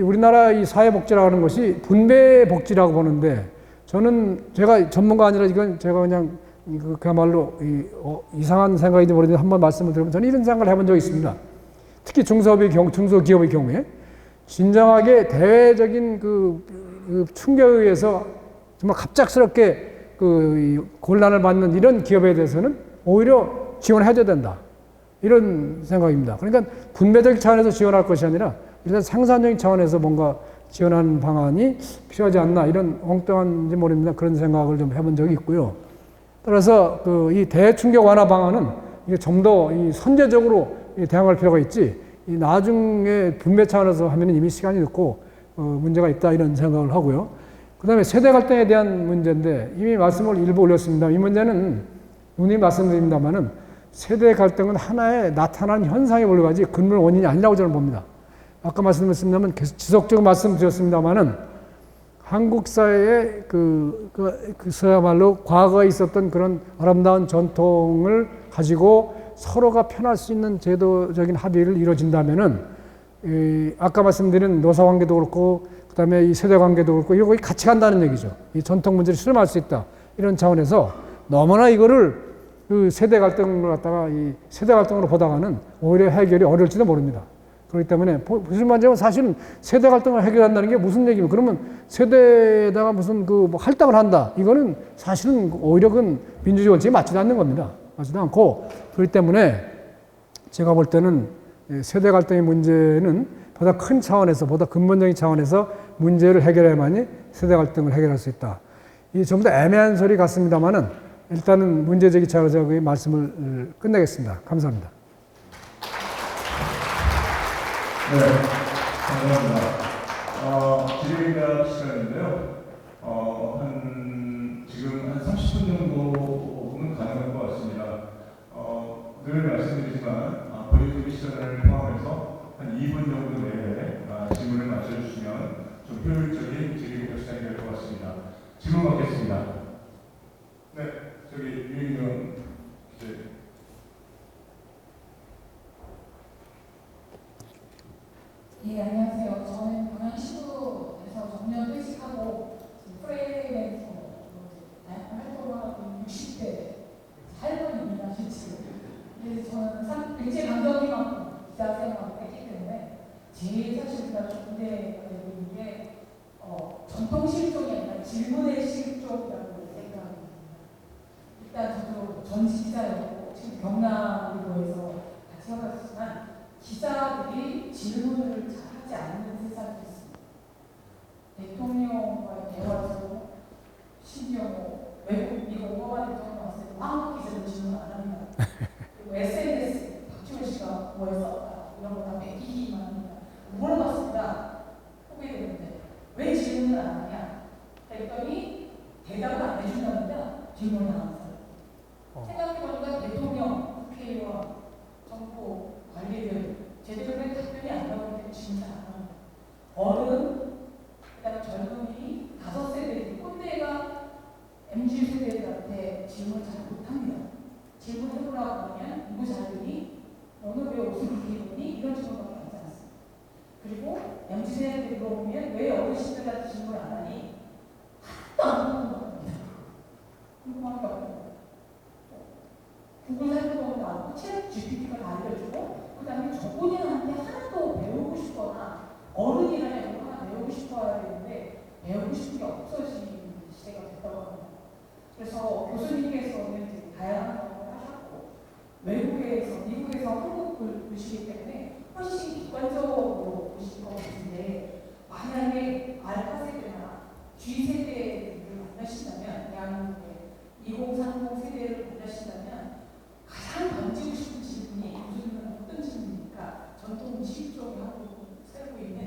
우리나라 이 사회복지라고 하는 것이 분배복지라고 보는데 저는 제가 전문가 아니라 이건 제가 그냥 그야말로 이상한 생각인지 모르겠는데 한번 말씀을 드리면 저는 이런 생각을 해본 적이 있습니다. 특히 중소기업의 경우에 진정하게 대외적인 충격에 의해서 정말 갑작스럽게 곤란을 받는 이런 기업에 대해서는 오히려 지원해줘야 된다. 이런 생각입니다. 그러니까 분배적 차원에서 지원할 것이 아니라 일단 생산적인 차원에서 뭔가 지원하는 방안이 필요하지 않나 이런 엉뚱한지 모릅니다. 그런 생각을 좀 해본 적이 있고요. 따라서 이 대충격 완화 방안은 이게 좀 더 선제적으로 대응할 필요가 있지. 나중에 분배 차원에서 하면 이미 시간이 늦고 문제가 있다 이런 생각을 하고요. 그 다음에 세대 갈등에 대한 문제인데 이미 말씀을 일부 올렸습니다. 이 문제는 누누이 말씀드립니다만은 세대 갈등은 하나의 나타나는 현상에 불과하지 근본 원인이 아니라고 저는 봅니다. 아까 말씀드렸습니다만 계속 지속적으로 말씀드렸습니다만은 한국 사회의 그야말로 과거에 있었던 그런 아름다운 전통을 가지고 서로가 편할 수 있는 제도적인 합의를 이루어진다면은 아까 말씀드린 노사 관계도 그렇고 그다음에 이 세대 관계도 그렇고 이거 같이 간다는 얘기죠. 이 전통 문제를 수렴할 수 있다. 이런 차원에서 너무나 이거를 세대 갈등을 갖다가 이 세대 갈등으로 보다가는 오히려 해결이 어려울지도 모릅니다. 그렇기 때문에 무슨 말이냐면 사실은 세대 갈등을 해결한다는 게 무슨 얘기입니까? 그러면 세대에다가 무슨 뭐 할당을 한다. 이거는 사실은 오히려 그건 민주주의 원칙에 맞지도 않는 겁니다. 맞지도 않고 그렇기 때문에 제가 볼 때는 세대 갈등의 문제는 보다 큰 차원에서 보다 근본적인 차원에서 문제를 해결해야만이 세대 갈등을 해결할 수 있다. 이 전부 다 애매한 소리 같습니다만은 일단은 문제제기 차원에서 그 말씀을 끝내겠습니다. 감사합니다. 네, 감사합니다. 질의응답 시간인데요. 지금 한 30분 정도는 가능할 것 같습니다. 늘 말씀드리지만 본인들의 시간을 포함해서 한 2분 정도 내에 질문을 맞춰주시면 좀 효율적인 질의응답 시간이 될 것 같습니다. 질문 받겠습니다. 네, 저기 유인경 기자. 예, 안녕하세요. 저는 광양시도에서 정년 퇴직하고 프리랜서 활동을 하고 있는 60대 할머니입니다, 지금. 그래서 저는 굉장히 감정이 많고 기자 생활을 했기 때문에 제일 사실 제가 기대가 되고 있는 게 전통 실종이 아니라 질문의 실종이라고 생각합니다. 일단 저도 전직 기자였고 지금 경남일보에서 같이 해봤지만 기자들이 질문을 잘 하지 않는 세상이 있습니다. 대통령과의 대화에서 심지어 외국 미국 오바마 대통령 왔을 때 마음 기자도 질문 안 합니다. 그리고 SNS 박지원 씨가 뭐 했었다 이런 거 다 베끼기만 합니다. 물어봤습니다. 후배들한테 왜 질문을 안 하냐 했더니 대답을 안 해준답니다. 질문을 안 하면서. 생각해보니까 대통령, 국회의원, 정부 관리들 제대로 된 답변이 안 나오기 때문에 질문 안 합니다. 어른, 그다음에 젊은이, 5세대, 꼰대가 MZ 세대들한테 질문을 잘 못합니다. 질문해보라고 하면 누구 잘하니? 너는 왜 옷을 그렇게 입었니? 이런 질문밖에 하지 않습니다. 그리고 MZ 세대들 물어보면 왜 어르신들한테 질문을 안 하니? 하나도 안 물어봅니다. 궁금한 게 없고 구글 살펴보면 나오고 챗 GPT가 다 알려주고 그 다음에 저본인한테 하나도 배우고 싶거나 어른이라면 이거 하나 배우고 싶어야 되는데 배우고 싶은 게 없어진 시대가 됐다고 합니다. 그래서 교수님께서는 다양한 경험을 하셨고 외국에서 미국에서 한국을 보시기 때문에 훨씬 객관적으로 보실 것 같은데 만약에 알파 세대나 G 세대를 만나신다면 양국의 2030 세대를 만나신다면 가장 던지고 싶은 질문이 교수님은 어떤 질문입니까? 전통 음식 쪽에 하고 살고 있는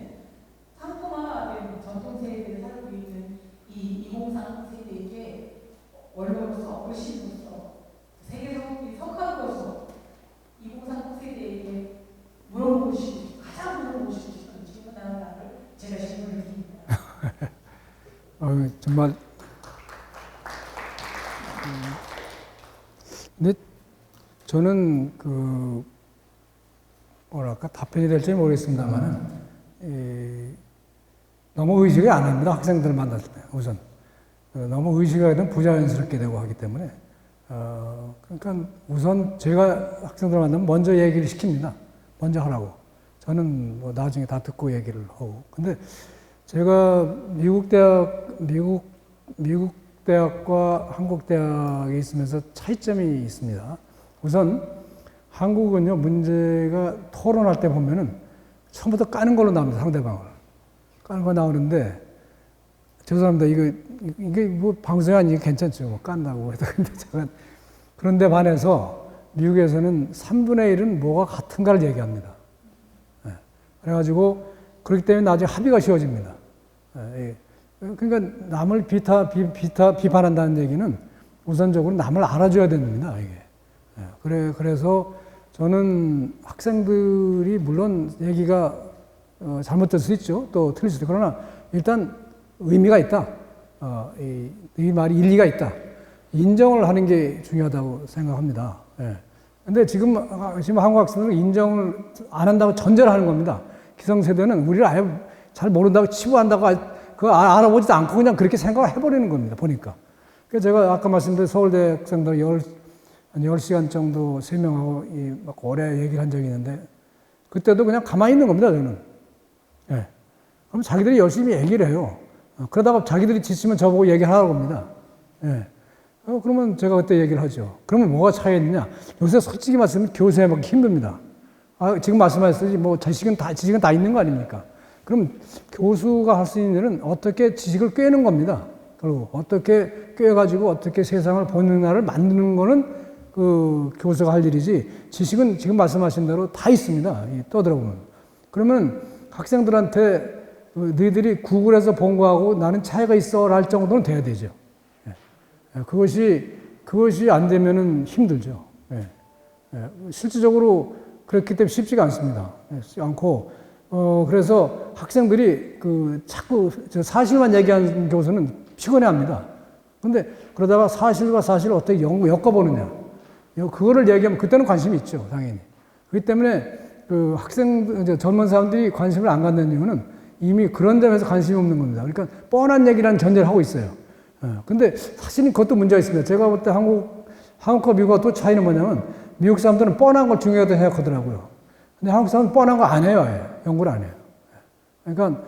상품화된 전통 세대를 살고 있는 이 2030 세대에게 원로로서 어르신으로서 세계 성공이 석학으로서 2030 세대에게 가장 물어보고 싶은 질문 하나를 제가 질문을 드립니다. 정말 근데 저는 뭐랄까 답변이 될지 모르겠습니다만 너무 의식이 안 합니다. 학생들을 만났을 때 우선 너무 의식하게 되면 부자연스럽게 되고 하기 때문에 그러니까 우선 제가 학생들을 만나면 먼저 얘기를 시킵니다. 먼저 하라고. 저는 뭐 나중에 다 듣고 얘기를 하고. 근데 제가 미국 대학과 한국 대학에 있으면서 차이점이 있습니다. 우선 한국은요 문제가 토론할 때 보면은 처음부터 까는 걸로 나옵니다. 상대방을 까는 거 나오는데 죄송합니다. 이게 뭐 방송이 아니고 괜찮죠. 뭐 깐다고 해도 근데 제가 그런데 반해서 미국에서는 3분의 1은 뭐가 같은가를 얘기합니다. 그래가지고 그렇기 때문에 나중에 합의가 쉬워집니다. 그러니까 남을 비판한다는 얘기는 우선적으로 남을 알아줘야 됩니다. 이게. 그래서 저는 학생들이 물론 얘기가 잘못될 수 있죠. 또 틀릴 수도 있고. 그러나 일단 의미가 있다. 이 말이 일리가 있다. 인정을 하는 게 중요하다고 생각합니다. 근데 지금 한국 학생들은 인정을 안 한다고 전제를 하는 겁니다. 기성세대는 우리를 아예 잘 모른다고 치부한다고 그거 알아보지도 않고 그냥 그렇게 생각을 해버리는 겁니다. 보니까. 그래서 제가 아까 말씀드린 서울대 학생들 10시간 정도 설명하고 막 오래 얘기를 한 적이 있는데 그때도 그냥 가만히 있는 겁니다. 저는. 그럼 자기들이 열심히 얘기를 해요. 그러다가 자기들이 지치면 저보고 얘기하라고 합니다. 그러면 제가 그때 얘기를 하죠. 그러면 뭐가 차이있느냐? 요새 솔직히 말씀하면 교수해 먹기 힘듭니다. 지금 말씀하셨듯이 뭐 지식은 다 있는 거 아닙니까? 그럼 교수가 할 수 있는 일은 어떻게 지식을 꿰는 겁니다. 그리고 어떻게 꿰가지고 어떻게 세상을 보는 날을 만드는 거는 그 교수가 할 일이지 지식은 지금 말씀하신 대로 다 있습니다. 떠들어보면. 그러면 학생들한테 너희들이 구글에서 본 거하고 나는 차이가 있어 할 정도는 돼야 되죠. 그것이 안 되면은 힘들죠. 실질적으로 그렇기 때문에 쉽지가 않습니다. 쉽지 않고, 그래서 학생들이 자꾸 사실만 얘기하는 교수는 피곤해 합니다. 근데 그러다가 사실과 사실을 어떻게 엮어보느냐. 그거를 얘기하면 그때는 관심이 있죠, 당연히. 그렇기 때문에 젊은 사람들이 관심을 안 갖는 이유는 이미 그런 점에서 관심이 없는 겁니다. 그러니까 뻔한 얘기라는 전제를 하고 있어요. 근데 사실은 그것도 문제가 있습니다. 제가 볼 때 한국과 미국과 또 차이는 뭐냐면 미국 사람들은 뻔한 걸 중요하다고 생각하더라고요. 근데 한국 사람은 뻔한 거 안 해요. 연구를 안 해요. 그러니까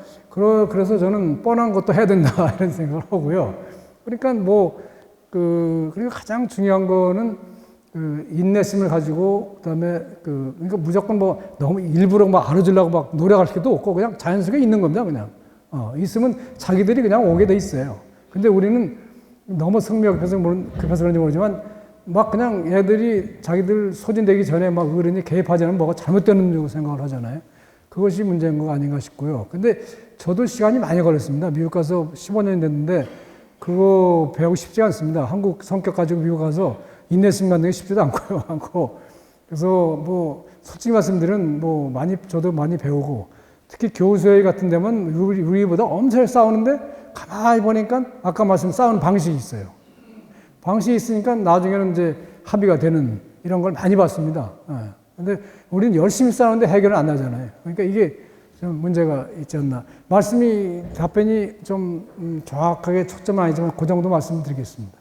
그래서 저는 뻔한 것도 해야 된다 이런 생각을 하고요. 그러니까 그리고 가장 중요한 거는 인내심을 가지고 그다음에 그러니까 무조건 너무 일부러 알아주려고 노력할 필요도 없고 그냥 자연스럽게 있는 겁니다. 그냥 있으면 자기들이 그냥 오게 돼 있어요. 근데 우리는 너무 성미가 급해서 그런지 모르지만 막 그냥 애들이 자기들 소진되기 전에 막 어른이 개입하지 않으면 뭐가 잘못되는 생각을 하잖아요. 그것이 문제인 거 아닌가 싶고요. 근데 저도 시간이 많이 걸렸습니다. 미국 가서 15년이 됐는데 그거 배우고 싶지 않습니다. 한국 성격 가지고 미국 가서 인내심 갖는 게 쉽지도 않고 그래서 뭐 솔직히 말씀드리면 뭐 저도 많이 배우고 특히 교수회의 같은 데면 우리보다 엄청 싸우는데 가만히 보니까 아까 말씀 싸우는 방식이 있어요. 방식이 있으니까 나중에는 이제 합의가 되는 이런 걸 많이 봤습니다. 근데 우리는 열심히 싸우는데 해결은 안 나잖아요. 그러니까 이게 좀 문제가 있지 않나. 답변이 좀 정확하게 초점은 아니지만 그 정도 말씀드리겠습니다.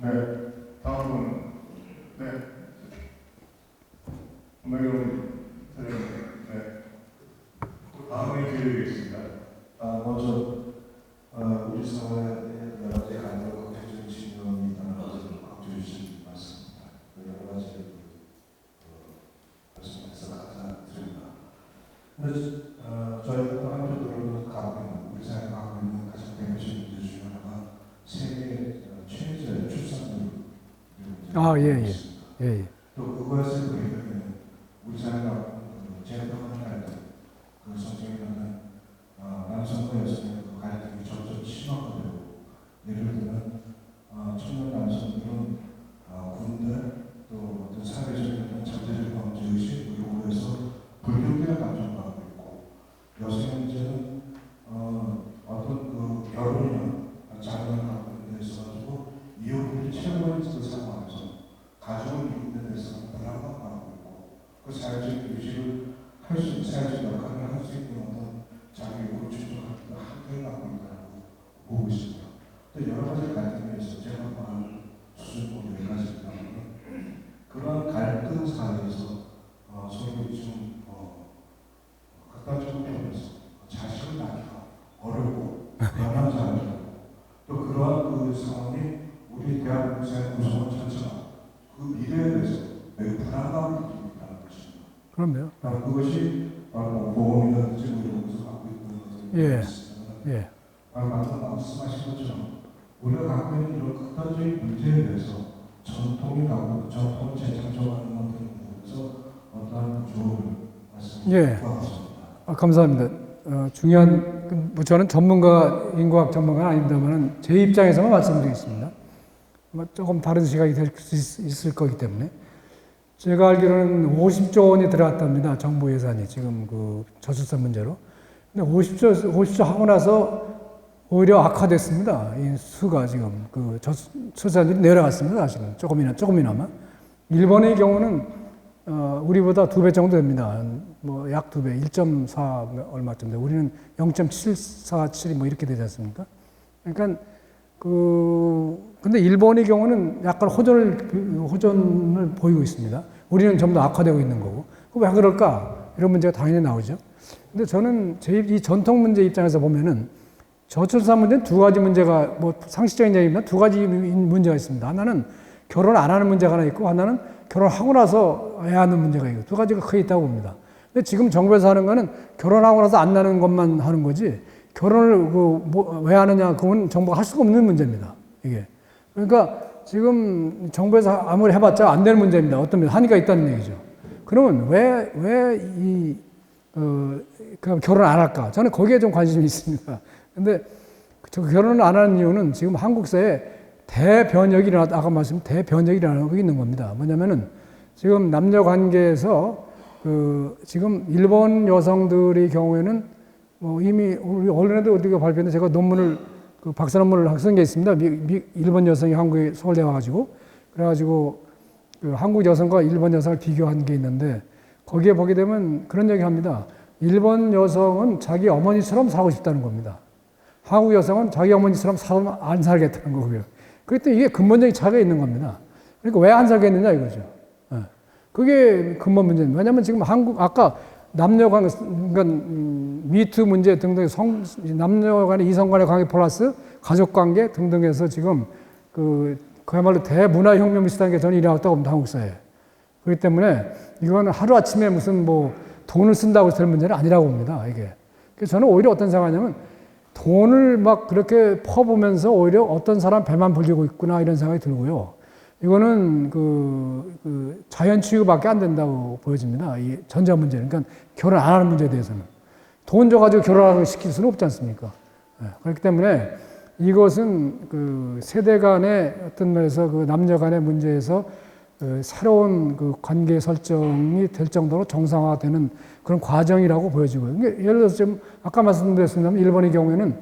네, 다음은 네, 김학용 선생님, 네, 다음에 기회드리겠습니다. 먼저 우리 사회의 여러 가지 간접과 국제적인 질문이 강조해 주신 말씀입니다. 여러 가지 말씀해서 감사드립니다. 저희가 한편으로는 우리 사회가 갖고 있는 가장 대표적인 문제 중 하나가 세계 최저 출산율 예. 또 그것을 보이면 우리 사회가 제한적인 갈등, 그 성적인 남성과 여성의 그 갈등이 점점 심화되고 예를 들면 청년 남성들은 군대 또 어떤 사회적인 잠재적 범죄의식 그리고 해서 불경계를 감정받고 있고 여성 문제는 어떤 그 결혼이나 자녀를 갖고 있는 데 있어가지고 이혼을 채워버린 그 상황에서 가정을 이루는 데 대해서는 불안감을 있고 그 사회적 유지를 할 수 있는 사회적 역할을 할 수 있는 어떤 자기 요구를 충족하는 한계를 갖고 있다고 보고 있습니다. 또 여러 가지 갈등에 있어서 제가 말하는 수준으로 여기까지입니다. 그런 갈등 사이에서 소위 좀 극단적으로 표현해서 자식을 낳기가 어렵고 불안한 사회고 또 그러한 그 상황이 우리 대한민국 사회 구성원 전체가 그 미래에 대해서 매우 불안감을 느끼고 있다는 것입니다. 그럼요. 그것이 바로 보험이라든지 이런 것을 갖고 있는 것을 있습니다. 방금 말씀하신 것처럼 우리가 갖고 있는 이런 극단적인 문제에 대해서 전통을 재창조하는 것들에 대해서 어떠한 조언을 말씀드리겠습니다. 감사합니다. 중요한 저는 인과학 전문가는 아닙니다만 제 입장에서만 말씀드리겠습니다. 조금 다른 시각이 될 수 있을 거기 때문에 제가 알기로는 50조 원이 들어갔답니다. 정부 예산이 지금 그 저출산 문제로. 근데 50조 하고 나서 오히려 악화됐습니다. 이 수가 지금 그 저출산율이 내려갔습니다. 사실은 조금이나마. 일본의 경우는 우리보다 2배 정도 됩니다. 뭐 약 2배, 1.4 얼마쯤 돼. 우리는 0.747이 뭐 이렇게 되지 않습니까? 그러니까 근데 일본의 경우는 약간 호전을 보이고 있습니다. 우리는 전부 다 악화되고 있는 거고. 왜 그럴까? 이런 문제가 당연히 나오죠. 근데 저는 이 전통 문제 입장에서 보면은 저출산 문제는 두 가지 문제가 뭐 상식적인 얘기입니다. 두 가지 문제가 있습니다. 하나는 결혼 안 하는 문제가 하나 있고 하나는 결혼하고 나서 애 낳는 문제가 있고 두 가지가 크게 있다고 봅니다. 근데 지금 정부에서 하는 거는 결혼하고 나서 안 낳는 것만 하는 거지 결혼을 왜 하느냐 그건 정부가 할 수가 없는 문제입니다. 이게 그러니까 지금 정부에서 아무리 해봤자 안 되는 문제입니다. 어떤 한의가 있다는 얘기죠. 그러면 왜 결혼 안 할까? 저는 거기에 좀 관심이 있습니다. 근데 저 결혼을 안 하는 이유는 지금 한국 사회에 아까 말씀 대변혁이 일어나고 있는 겁니다. 뭐냐면은 지금 남녀 관계에서 지금 일본 여성들의 경우에는 이미 우리 언론에도 어디가 발표했는데 제가 박사 논문을 쓴 게 있습니다. 일본 여성이 한국에 서울대 와가지고 그래가지고 한국 여성과 일본 여성을 비교한 게 있는데 거기에 보게 되면 그런 얘기 합니다. 일본 여성은 자기 어머니처럼 살고 싶다는 겁니다. 한국 여성은 자기 어머니처럼 안 살겠다는 거고요. 그랬더니 이게 근본적인 차이가 있는 겁니다. 그러니까 왜 안 살겠느냐 이거죠. 그게 근본 문제입니다. 왜냐하면 지금 아까 남녀간, 그러니까 미투 문제 등등 남녀간의 이성간의 관계 플러스 가족관계 등등에서 지금 그야말로 대문화혁명 비슷한 게 저는 일어났다고 봅니다. 한국 사회에. 그렇기 때문에 이거는 하루아침에 무슨 돈을 쓴다고 될 문제는 아니라고 봅니다. 이게. 그래서 저는 오히려 어떤 생각하냐면 돈을 막 그렇게 퍼보면서 오히려 어떤 사람 배만 불리고 있구나 이런 생각이 들고요. 이거는 그 자연 치유밖에 안 된다고 보여집니다. 이 전자 문제, 그러니까 결혼 안 하는 문제에 대해서는 돈 줘가지고 결혼하게 시킬 수는 없지 않습니까? 그렇기 때문에 이것은 그 세대 간의 어떤 면에서 그 남녀 간의 문제에서 그 새로운 그 관계 설정이 될 정도로 정상화되는 그런 과정이라고 보여지고요. 그러니까 예를 들어서 지금 아까 말씀드렸습니다만 일본의 경우에는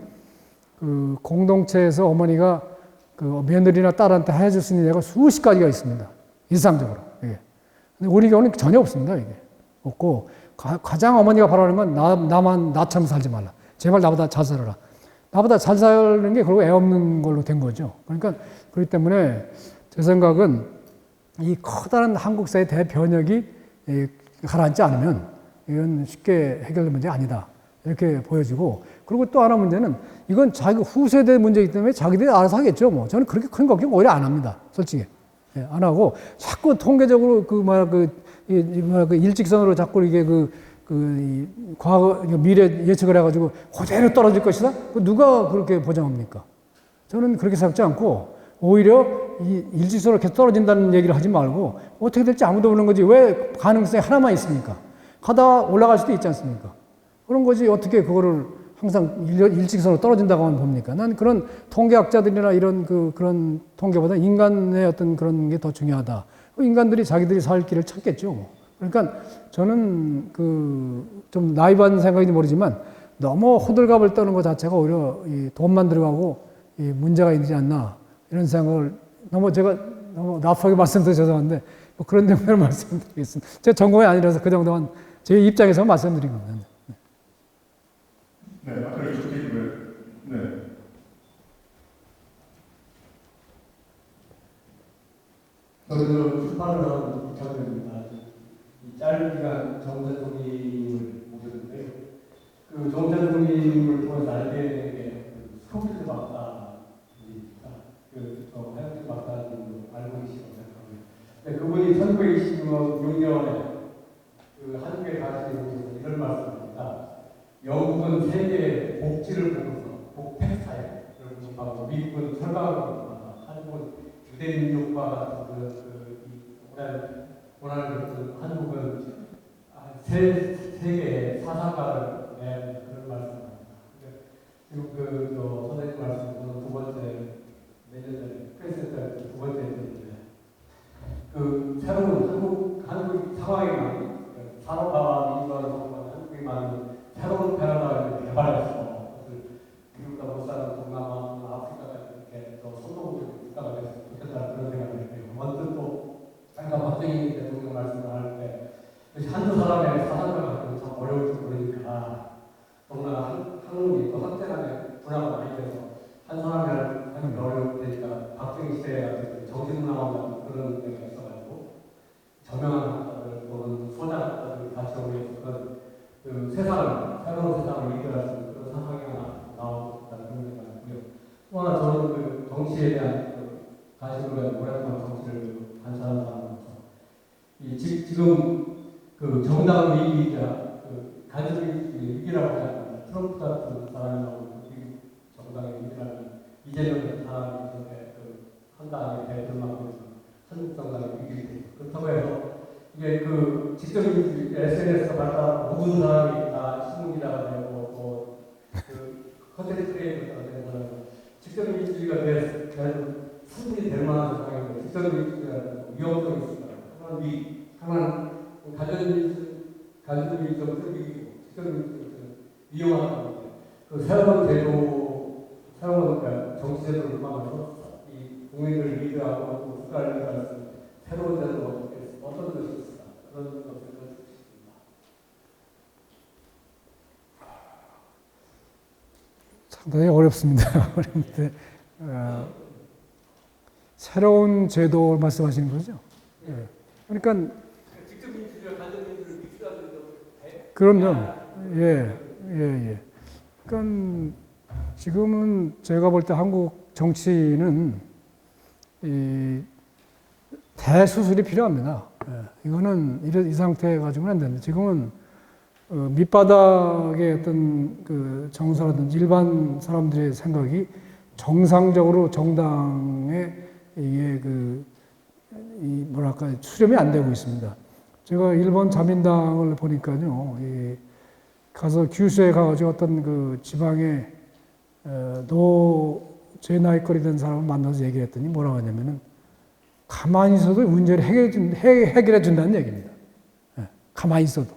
그 공동체에서 어머니가 그 며느리나 딸한테 해줄 수 있는 예가 수십 가지가 있습니다. 일상적으로. 이게. 근데 우리 경우는 전혀 없습니다. 이게 없고 가장 어머니가 바라는 건 나만 나처럼 살지 말라. 제발 나보다 잘 살아라. 나보다 잘 사는 게 결국 애 없는 걸로 된 거죠. 그러니까 그렇기 때문에 제 생각은 이 커다란 한국 사회 대변혁이 가라앉지 않으면 이건 쉽게 해결될 문제가 아니다. 이렇게 보여지고, 그리고 또 하나 문제는 이건 자기 후세대 문제이기 때문에 자기들이 알아서 하겠죠. 뭐 저는 그렇게 큰 걱정 오히려 안 합니다. 솔직히 안 하고 자꾸 통계적으로 그 일직선으로 자꾸 이게 이 과거 미래 예측을 해가지고 그대로 떨어질 것이다. 누가 그렇게 보장합니까? 저는 그렇게 생각지 않고 오히려 이 일직선으로 계속 떨어진다는 얘기를 하지 말고 어떻게 될지 아무도 모르는 거지 왜 가능성이 하나만 있습니까? 가다가 올라갈 수도 있지 않습니까? 그런 거지 어떻게 그거를 항상 일직선으로 떨어진다고 하면 봅니까? 난 그런 통계학자들이나 이런 그런 통계보다 인간의 어떤 그런 게 더 중요하다. 인간들이 자기들이 살 길을 찾겠죠. 그러니까 저는 좀 나이브한 생각인지 모르지만 너무 호들갑을 떠는 것 자체가 오히려 이 돈만 들어가고 이 문제가 있지 않나 이런 생각을 제가 너무 나쁘게 말씀드려서 죄송한데 뭐 그런 정도로 말씀드리겠습니다. 제 전공이 아니라서 그 정도만 제 입장에서 말씀드린 겁니다. 네, 아까 이쪽 테이블. 네. 저는 출판을 한 경우입니다. 이 짧은 기간 정전 총리님을 모셨는데요. 그 정전 총리님을 통해서 알게 된 게 스코필드 박사입니다. 하얀색 박사님도 알고 계시다고 생각합니다. 근데 그분이 1926년에 그 한국에 가시게 오셔서 이런 말씀입니다. 영국은 세계의 복지를 보면서 복택 사회를 공부하고 미국은 철강을 공부하고 한국은 유대민족과 원하는 한국은 세계의 사상가를 내는 그런 말씀입니다. 지금 선생님 말씀으로 두 번째 내년 전에 프레스센터 두 번째 했는데 새로운 한국 상황에만 산업화와 민주화를 한국에 많은 새로운 패러다임을 개발해서 미국보다 못 사는 동남아, 아프리카가 이렇게 더 선도적인 국가가 됐으면 좋겠다 그런 생각을 해요. 먼저 또 아까 박정희 대통령 말씀을 할 때 한두 사람의 사상가가 참 어려울지 모르니까 너무나 한국이 또 확대하는 분야가 많이 돼서 한 사람이랑 하는 게 어려울 테니까 박정희 시대에 정신문화원 같은 그런 데가 있어가지고 저명한 학자들 또는 소자학자들 같이 오면서 새로운 세상을 이끌어갈 수 있는 그런 사상이 하나 나온다는 그런 생각이고요. 또 하나 저는 정치에 대한 관심을 가지고 오랫동안 정치를 관찰하는 사람으로서 지금 정당 위기이자 간섭 위기라고 생각합니다. 트럼프 같은 사람이 나오고 미국 정당의 위기라는 이재명 같은 사람이 있는데 한 당의 대통령하고 있는 한국 정당의 위기입니다. 그렇다고 해서 이게 직접적인 SNS가 발달하고 모든 사람이 다 신문기자가 되고 컨텐츠 크리에이터가 되고 직접적인 일주기가 돼서 충분히 될 만한 상황인데 직접적인 일주기가 위험성이 있습니다. 하나는 간접일정적 위기고 직접적인 위험한 상황인데 새로운 새로운 정치 제도를 통해서 이 국민들을 리드하고 국가를 리드할 수 있는 새로운 제도가 어떤 것이 있을까? 그런 것을 싶습니다. 상당히 어렵습니다. 어렵는데 새로운 제도 말씀하시는 거죠? 네. 그러니까 직접 민주주의와 간접 민주주의를 믹스하는 그럼요. 예. 그러니까 지금은 제가 볼 때 한국 정치는 이 대수술이 필요합니다. 예. 이거는 이 상태 가지고는 안 되는데 지금은 밑바닥의 어떤 그 정서라든지 일반 사람들의 생각이 정상적으로 정당에 이게 이 뭐랄까 수렴이 안 되고 있습니다. 제가 일본 자민당을 보니까요, 가서 규슈에 가가지고 어떤 그 지방에 제 나이거리 된 사람을 만나서 얘기를 했더니 뭐라고 하냐면은 가만히 있어도 문제를 해결해 준다는 얘기입니다. 가만히 있어도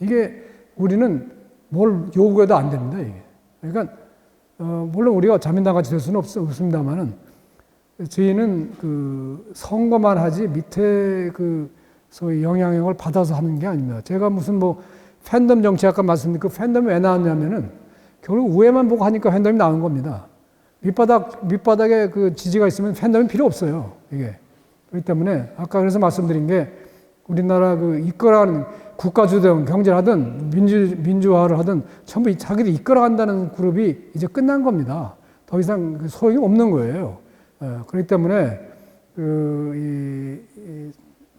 이게 우리는 뭘 요구해도 안 됩니다. 이게 그러니까 물론 우리가 자민당 같이 될 수는 없습니다만은 저희는 그 선거만 하지 밑에 그 소위 영향력을 받아서 하는 게 아닙니다. 제가 무슨 뭐 팬덤 정치 아까 말씀드린 그 팬덤이 왜 나왔냐면은 결국 우회만 보고 하니까 팬덤이 나온 겁니다. 밑바닥에 그 지지가 있으면 팬덤이 필요 없어요. 이게 그렇기 때문에 아까 그래서 말씀드린 게 우리나라 그 이끌어가는 국가주도형 경제를 하든 민주화를 하든 전부 자기들이 이끌어간다는 그룹이 이제 끝난 겁니다. 더 이상 소용이 없는 거예요. 그렇기 때문에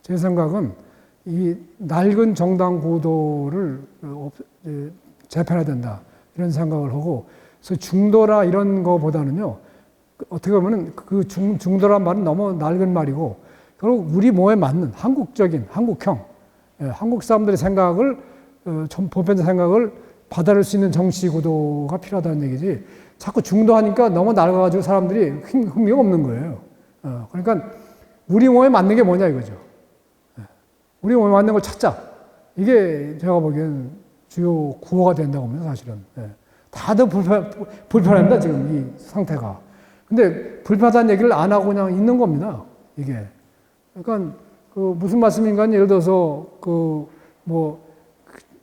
제 생각은 이 낡은 정당 구도를 재편해야 된다 이런 생각을 하고, 그래서 중도라 이런 거보다는요, 어떻게 보면은 그 중도란 말은 너무 낡은 말이고 결국 우리 몸에 맞는 한국적인 한국형, 한국 사람들의 생각을 보편적 생각을 받아들일 수 있는 정치 구도가 필요하다는 얘기지. 자꾸 중도하니까 너무 낡아가지고 사람들이 흥미가 없는 거예요. 그러니까 우리 몸에 맞는 게 뭐냐 이거죠. 우리 몸에 맞는 걸 찾자. 이게 제가 보기엔 주요 구호가 된다고 봅니다, 사실은. 다들 불편합니다, 지금 이 상태가. 근데 불편하다는 얘기를 안 하고 그냥 있는 겁니다, 이게. 그러니까 무슨 말씀인가, 예를 들어서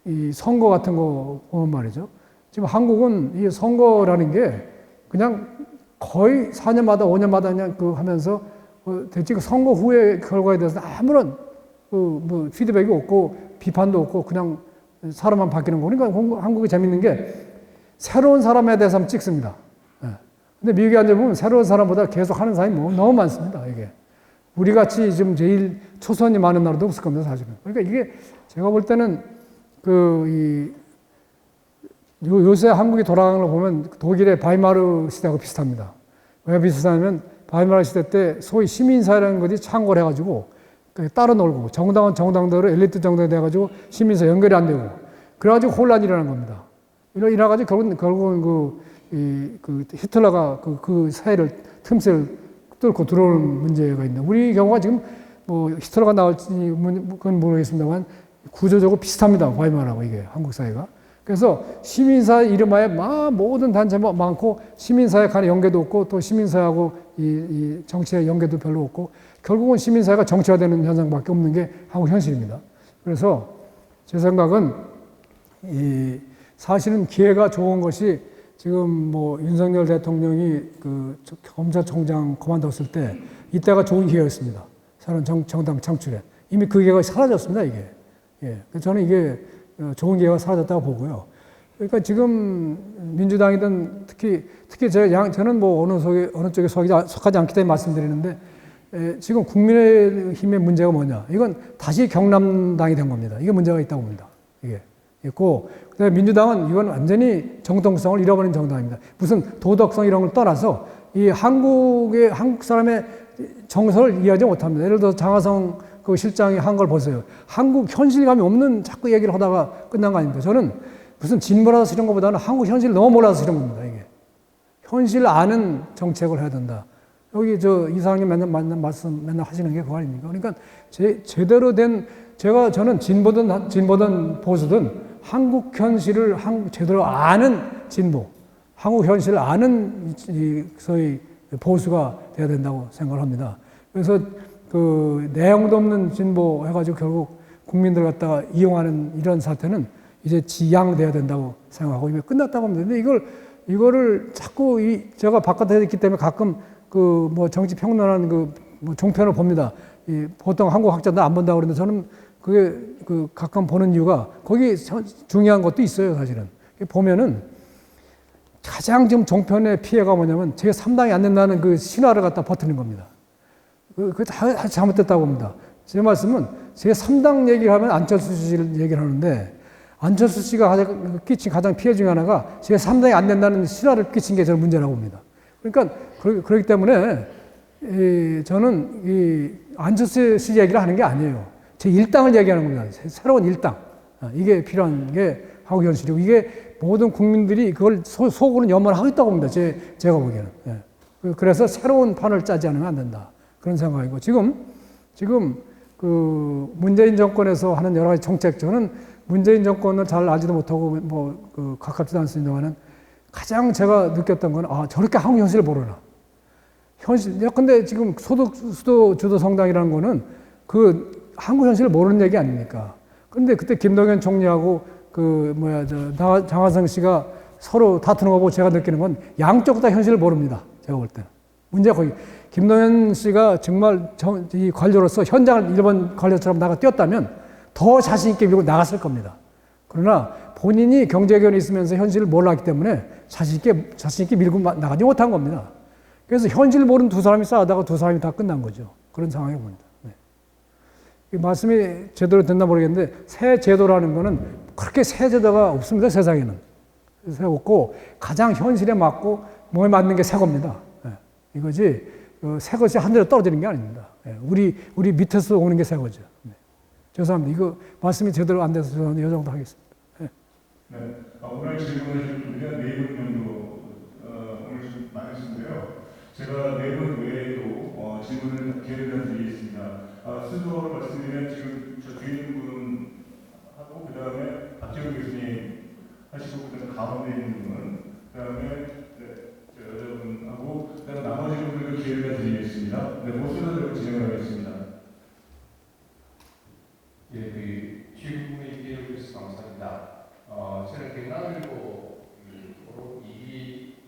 이 선거 같은 거 보면 말이죠. 지금 한국은 이 선거라는 게 그냥 거의 4년마다 5년마다 그냥 하면서 대체 선거 후의 결과에 대해서 아무런 피드백이 없고 비판도 없고 그냥 사람만 바뀌는 거. 그러니까 한국이 재밌는 게 새로운 사람에 대해서 한번 찍습니다. 근데 미국에 앉아보면 새로운 사람보다 계속 하는 사람이 너무 많습니다, 이게. 우리 같이 지금 제일 초선이 많은 나라도 없을 겁니다, 사실은. 그러니까 이게 제가 볼 때는 요새 한국이 돌아가는 걸 보면 독일의 바이마르 시대하고 비슷합니다. 왜 비슷하냐면 바이마르 시대 때 소위 시민사회라는 것이 창궐 해가지고 따로 놀고, 정당은 정당대로 엘리트 정당이 돼가지고 시민사회 연결이 안 되고, 그래가지고 혼란이 일어난 겁니다. 이래가지고 결국은 히틀러가 그 사회를 틈새를 뚫고 들어오는 문제가 있는데, 우리 경우가 지금 히틀러가 나올지 그건 모르겠습니다만 구조적으로 비슷합니다. 바이마르하고 이게 한국 사회가. 그래서 시민사회 이름하에 모든 단체가 많고 시민사회 간의 연계도 없고 또 시민사회하고 이 정치의 연계도 별로 없고 결국은 시민사회가 정치화되는 현상밖에 없는 게 한국 현실입니다. 그래서 제 생각은 사실은 기회가 좋은 것이 지금 윤석열 대통령이 검찰총장 그만뒀을 때 이때가 좋은 기회였습니다. 새로운 정당 창출에. 이미 그 기회가 사라졌습니다, 이게. 저는 이게 좋은 기회가 사라졌다고 보고요. 그러니까 지금 민주당이든 특히 저는 어느 쪽에 속하지 않기 때문에 말씀드리는데, 지금 국민의힘의 문제가 뭐냐? 이건 다시 경남당이 된 겁니다. 이게 문제가 있다고 봅니다. 이게 있고, 그다음에 민주당은 이건 완전히 정통성을 잃어버린 정당입니다. 무슨 도덕성 이런 걸 떠나서 이 한국 사람의 정서를 이해하지 못합니다. 예를 들어서 장하성 실장이 한 걸 보세요. 한국 현실감이 없는 자꾸 얘기를 하다가 끝난 거 아닙니까? 저는 무슨 진보라서 이런 것보다는 한국 현실을 너무 몰라서 이런 겁니다, 이게. 현실을 아는 정책을 해야 된다. 여기 이사장님 맨날 하시는 게 그거 아닙니까? 그러니까 제대로 된, 저는 진보든 보수든 한국 현실을 제대로 아는 진보, 한국 현실을 아는 소위 보수가 돼야 된다고 생각을 합니다. 그래서 내용도 없는 진보 해가지고 결국 국민들 갖다가 이용하는 이런 사태는 이제 지양돼야 된다고 생각하고 이미 끝났다고 합니다. 근데 이거를 자꾸 제가 바깥에 있기 때문에 가끔 정치 평론하는 종편을 봅니다. 보통 한국 학자들 안 본다고 그러는데 저는 그게 가끔 보는 이유가 거기 중요한 것도 있어요, 사실은. 보면은 가장 지금 종편의 피해가 뭐냐면 제3당이 안 된다는 신화를 갖다 버티는 겁니다. 그게 다 잘못됐다고 봅니다. 제 말씀은 제3당 얘기를 하면 안철수 씨를 얘기를 하는데 안철수 씨가 끼친 가장 피해 중에 하나가 제3당이 안 된다는 실화를 끼친 게 저는 문제라고 봅니다. 그러니까 그렇기 때문에 저는 이 안철수 씨 얘기를 하는 게 아니에요. 제1당을 얘기하는 겁니다. 새로운 1당. 이게 필요한 게 하고 현실이고 이게 모든 국민들이 그걸 속으로 염원하고 있다고 봅니다. 제가 보기에는. 그래서 새로운 판을 짜지 않으면 안 된다. 그런 생각이고 지금 그 문재인 정권에서 하는 여러 가지 정책 저는 문재인 정권을 잘 알지도 못하고 가깝지도 않습니다만은 가장 제가 느꼈던 건 저렇게 한국 현실을 모르나. 근데 지금 수도 주도 성당이라는 거는 그 한국 현실을 모르는 얘기 아닙니까? 근데 그때 김동연 총리하고 장하성 씨가 서로 다투는 거 보고 제가 느끼는 건 양쪽 다 현실을 모릅니다. 제가 볼 때는. 문제가 거기 김동연 씨가 정말 이 관료로서 현장을 일본 관료처럼 뛰었다면 더 자신 있게 밀고 나갔을 겁니다. 그러나 본인이 경제견이 있으면서 현실을 몰랐기 때문에 자신 있게 밀고 나가지 못한 겁니다. 그래서 현실을 모르는 두 사람이 싸우다가 두 사람이 다 끝난 거죠. 그런 상황이 봅니다. 이 말씀이 제대로 됐나 모르겠는데 새 제도라는 거는 그렇게 새 제도가 없습니다. 세상에는. 새 없고 가장 현실에 맞고 몸에 맞는 게 새 겁니다. 이거지 새 것이 하늘에 떨어지는 게 아닙니다. 우리 밑에서 오는 게 새 거죠. 죄송합니다. 이거 말씀이 제대로 안 돼서 저는 이 정도 하겠습니다. 네. 오늘 질문해 주신 분이 네 분 정도 오늘 좀 많으신데요. 제가 네 분 외에도 질문을 기회를 드리겠습니다. 순서로 말씀드리면 지금 저 뒤에 있는 분하고 그 다음에 박지원 교수님 하시고 그 다음에 가운데 있는 분, 그 다음에 여자분하고 그 다음에 나머지 분들도 기회를 드리겠습니다. 네, 모습으로 진행을 하겠습니다. 예, 그 질문에 기회를 주셔서 감사합니다. 저는 경남일보 이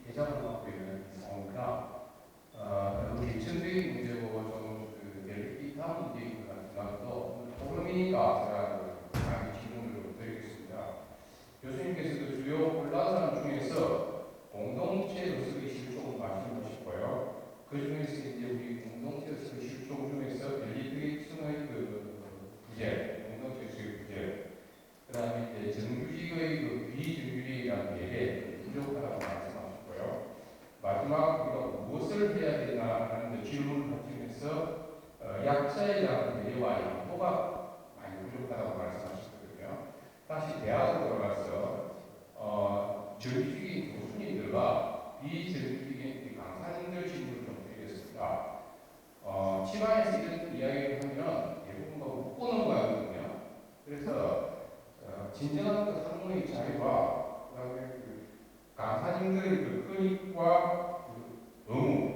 회장을 맡고 있는 이상호입니다. 우리 천대의 문제고 좀 기타 문제인 것 같지만도 토론이니까 제가 많이 질문을 드리겠습니다. 교수님께서도 주요 혼란상 중에서 공동체 의식의 실종을 말씀하고 싶고요. 그 중에서 이제 우리 공동체 의식의 실종 중에서 델리브레이션의 부재, 공동체 의식의 부재, 그 다음에 이제 정규직의 비정규직이라는 게 부족하다고 말씀하셨고요. 마지막 우리가 무엇을 해야 되나 하는 질문을 받으면서 약자에 대한 배려와 양보가 많이 부족하다고 말씀하셨거든요. 다시 대학으로 돌아가서 정규직인 교수님들과 비정규직인 강사님들 질문을 좀 드리겠습니다. 치마에서 이런 이야기를 하면 대부분 웃고 넘어가거든요. 그래서 진정한 그 학문의 자유와 그다음에 강사님들의 끈익과 의무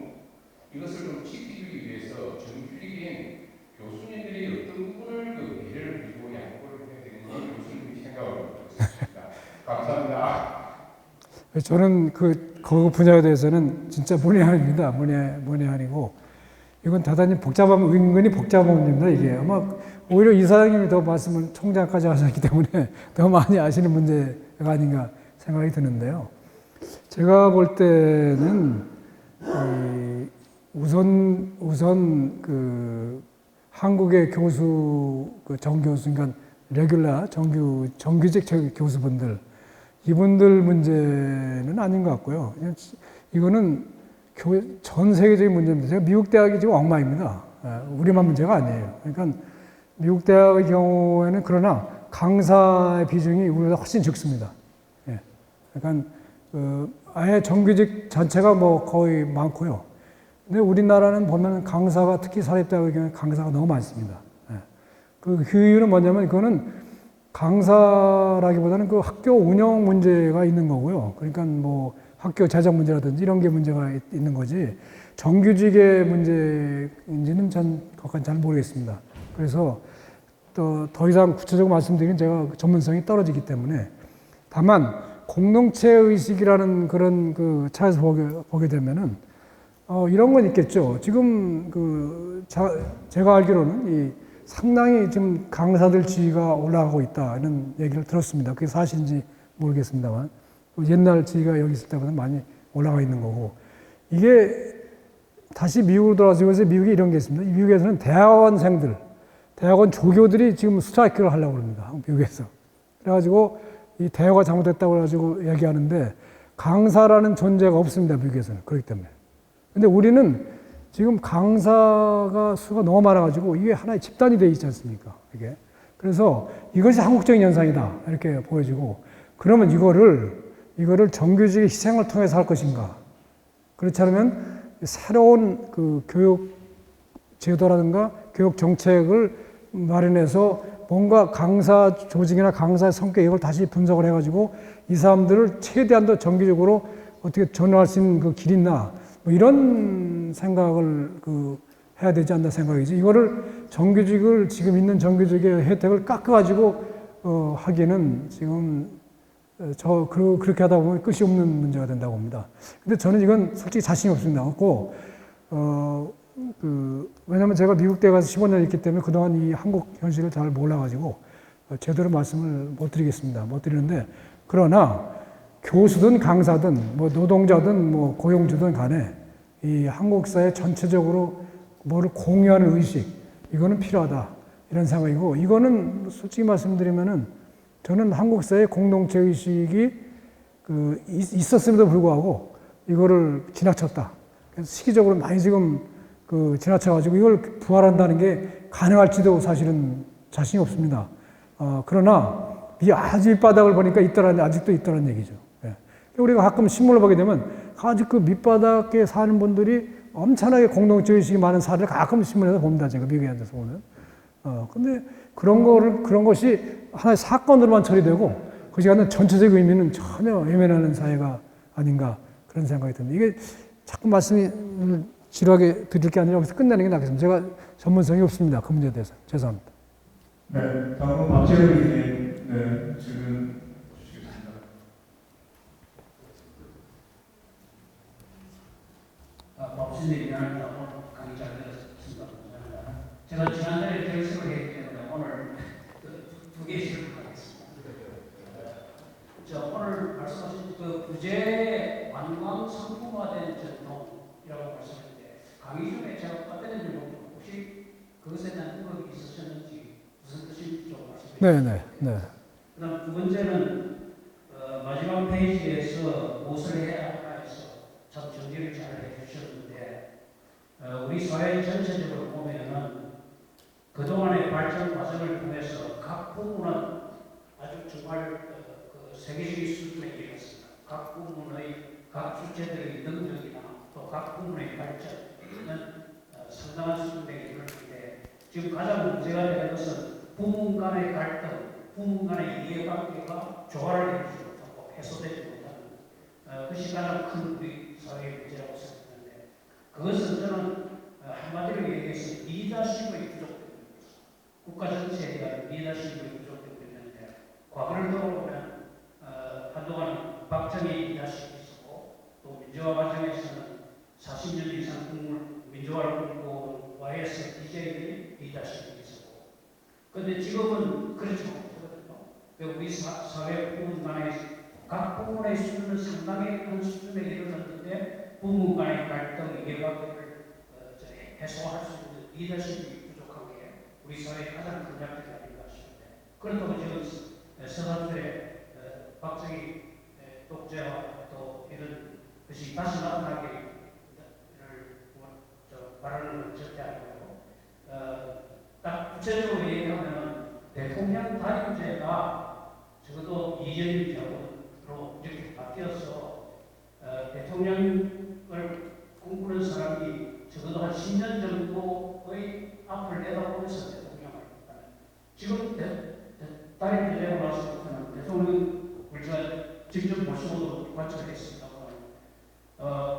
이것을 좀 지키기 위해서 정규직인 교수님들이 어떤 부분을 배려를 해주고 양보를 해야 되는지 교수님이 생각을 해주셨습니다. 감사합니다. 저는 그 분야에 대해서는 진짜 문외한입니다. 문외한이고 이건 대단히 은근히 복잡한 문제입니다. 이게 아마 오히려 이사장님이 더 말씀을 총장까지 하셨기 때문에 더 많이 아시는 문제가 아닌가 생각이 드는데요. 제가 볼 때는 우선 그 한국의 교수 정교수 그러니까 레귤라 정규직 교수분들 이분들 문제는 아닌 것 같고요. 이거는 전 세계적인 문제입니다. 제가 미국 대학이 지금 엉망입니다. 우리만 문제가 아니에요. 그러니까 미국 대학의 경우에는 그러나 강사의 비중이 우리보다 훨씬 적습니다. 그러니까 아예 정규직 전체가 거의 많고요. 근데 우리나라는 보면 강사가 특히 사립대학의 경우에 강사가 너무 많습니다. 그 이유는 뭐냐면 그거는 강사라기보다는 그 학교 운영 문제가 있는 거고요. 그러니까 학교 재정 문제라든지 이런 게 문제가 있는 거지 정규직의 문제인지는 그건 잘 모르겠습니다. 그래서 더 이상 구체적으로 말씀드리면 제가 전문성이 떨어지기 때문에 다만 공동체 의식이라는 그런 그 차에서 보게 되면은 이런 건 있겠죠. 지금 제가 알기로는 상당히 지금 강사들 지위가 올라가고 있다 이런 얘기를 들었습니다. 그게 사실인지 모르겠습니다만 옛날 지위가 여기 있을 때보다 많이 올라가 있는 거고 이게 다시 미국으로 돌아와서 요새 미국에 이런 게 있습니다. 미국에서는 대학원 조교들이 지금 스트라이크를 하려고 그럽니다. 미국에서. 그래가지고 이 대화가 잘못됐다고 해가지고 얘기하는데 강사라는 존재가 없습니다. 미국에서는. 그렇기 때문에. 근데 우리는 지금 강사가 수가 너무 많아가지고 이게 하나의 집단이 되어 있지 않습니까? 이게. 그래서 이것이 한국적인 현상이다. 이렇게 보여지고 그러면 이거를 정규직의 희생을 통해서 할 것인가? 그렇지 않으면 새로운 그 교육 제도라든가 교육 정책을 마련해서 뭔가 강사 조직이나 강사의 성격 이걸 다시 분석을 해가지고 이 사람들을 최대한 더 정기적으로 어떻게 전환할 수 있는 그 길이 있나 뭐 이런 생각을 해야 되지 않나 생각이지. 이거를 정규직을 지금 있는 정규직의 혜택을 깎아가지고 하기에는 지금 그렇게 하다 보면 끝이 없는 문제가 된다고 봅니다. 근데 저는 이건 솔직히 자신이 없습니다. 없고 왜냐하면 제가 미국대 가서 15년 있기 때문에 그동안 이 한국 현실을 잘 몰라가지고 제대로 말씀을 못 드리겠습니다. 못 드리는데 그러나 교수든 강사든 뭐 노동자든 뭐 고용주든 간에 이 한국 사회 전체적으로 뭐를 공유하는 의식 이거는 필요하다 이런 생각이고 이거는 솔직히 말씀드리면은 저는 한국 사회 공동체 의식이 있었음에도 불구하고 이거를 지나쳤다. 그래서 시기적으로 많이 지금 지나쳐가지고 이걸 부활한다는 게 가능할지도 사실은 자신이 없습니다. 그러나 이 아주 밑바닥을 보니까 아직도 있다는 얘기죠. 예. 우리가 가끔 신문을 보게 되면 아주 그 밑바닥에 사는 분들이 엄청나게 공동체 의식이 많은 사례를 가끔 신문에서 봅니다. 제가 미국에 앉아서 보면. 근데 그런 것이 하나의 사건으로만 처리되고 그 시간은 전체적 의미는 전혀 외면하는 사회가 아닌가 그런 생각이 듭니다. 이게 자꾸 말씀이 지루하게 드릴 게 아니라 여기서 끝내는 게 낫겠습니다. 제가 전문성이 없습니다. 그 문제에 대해서. 죄송합니다. 네, 다음은 박재현 의원님 질문 주시겠습니다. 법신들이 오늘 강의 잘 들었습니다. 감사합니다. 제가 지난달에 결석을 했기 때문에 오늘 두 개씩을 하겠습니다. 오늘 말씀하신 그 부재 완광 상품화된 전통이라고 말씀하셨는데 강의 중에 제가 빠뜨린 줄 모르고 혹시 그것에 대한 생각이 있으셨는지 무슨 뜻인지 좀 말씀해 주세요. 네. 그다음 두 번째는 마지막 페이지에서 무엇을 해야 할까 해서 참 정리를 잘 해주셨는데 우리 사회 전체적으로 보면은 그동안의 발전 과정을 통해서 각 부문은 아주 정말 세계적인 수준에 이르렀습니다. 각 부문의 각 주체들의 능력이나 또 각 부문의 발전은 상당한 수준에 이르렀는데 지금 가장 문제가 되는 것은 부문 간의 갈등, 부문 간의 이해관계가 조화를 이루지 못하고 해소되지 못하는 그것이 가장 큰 우리 사회의 문제라고 생각하는데 그것은 저는 한마디로 얘기해서 리더십의 부족입니다. 국가 전체에 대한 리더십의 부족이 있는데 과거를 돌아보면 한동안 박정희 리더십이 있었고 또 민주화 과정에서는 40년 이상 민주화를 꿈꾸고 YS DJ들이 리더십이 있었고 그런데 지금은 그렇지 못하거든요. 우리 사회 부문 간의 각 부문의 수준은 상당히 큰 수준에 이르렀는데 부문 간의 갈등, 이해관계를 해소할 수 있는 리더십이 부족한 게 우리 사회의 가장 큰 약점이 아닌가 싶은데 그렇다고 지금 서산술의 박정희 독재와 또 이런 것이 다시 나타나기를 바라는 건 절대 아니고요. 딱 구체적으로 얘기하면 대통령 단임제가 적어도 이재명 정부로 이렇게 바뀌어서 대통령을 꿈꾸는 사람이 적어도 한 10년 정도의 앞을 내다보면서 대통령을 지금 단임제라고 말씀드리면 대통령 우리가 직접 모시고도 관찰했습니다만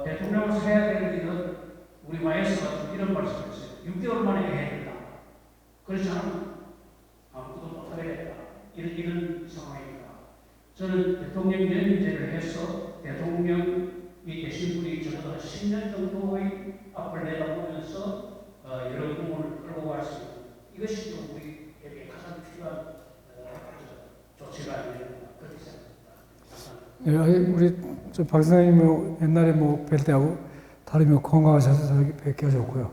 대통령을 세야 되는 일은 우리 YS가 이런 말씀을 했어요. 6개월 만에 해야 된다. 그렇지 않으면 아무것도 못하게 된다. 이런 상황입니다. 저는 대통령 연임제를 해서 대통령이 되신 분이 적어도 10년 정도의 앞을 내다보면서 여러 부분을 끌고 갈 수 있는 이것이 좀 우리에게 가장 필요한 조치가 아니겠나 그렇게 생각합니다. 우리 박 선생님 옛날에 뵐 때하고 다름이 건강하셔서 뵙기 좋고요.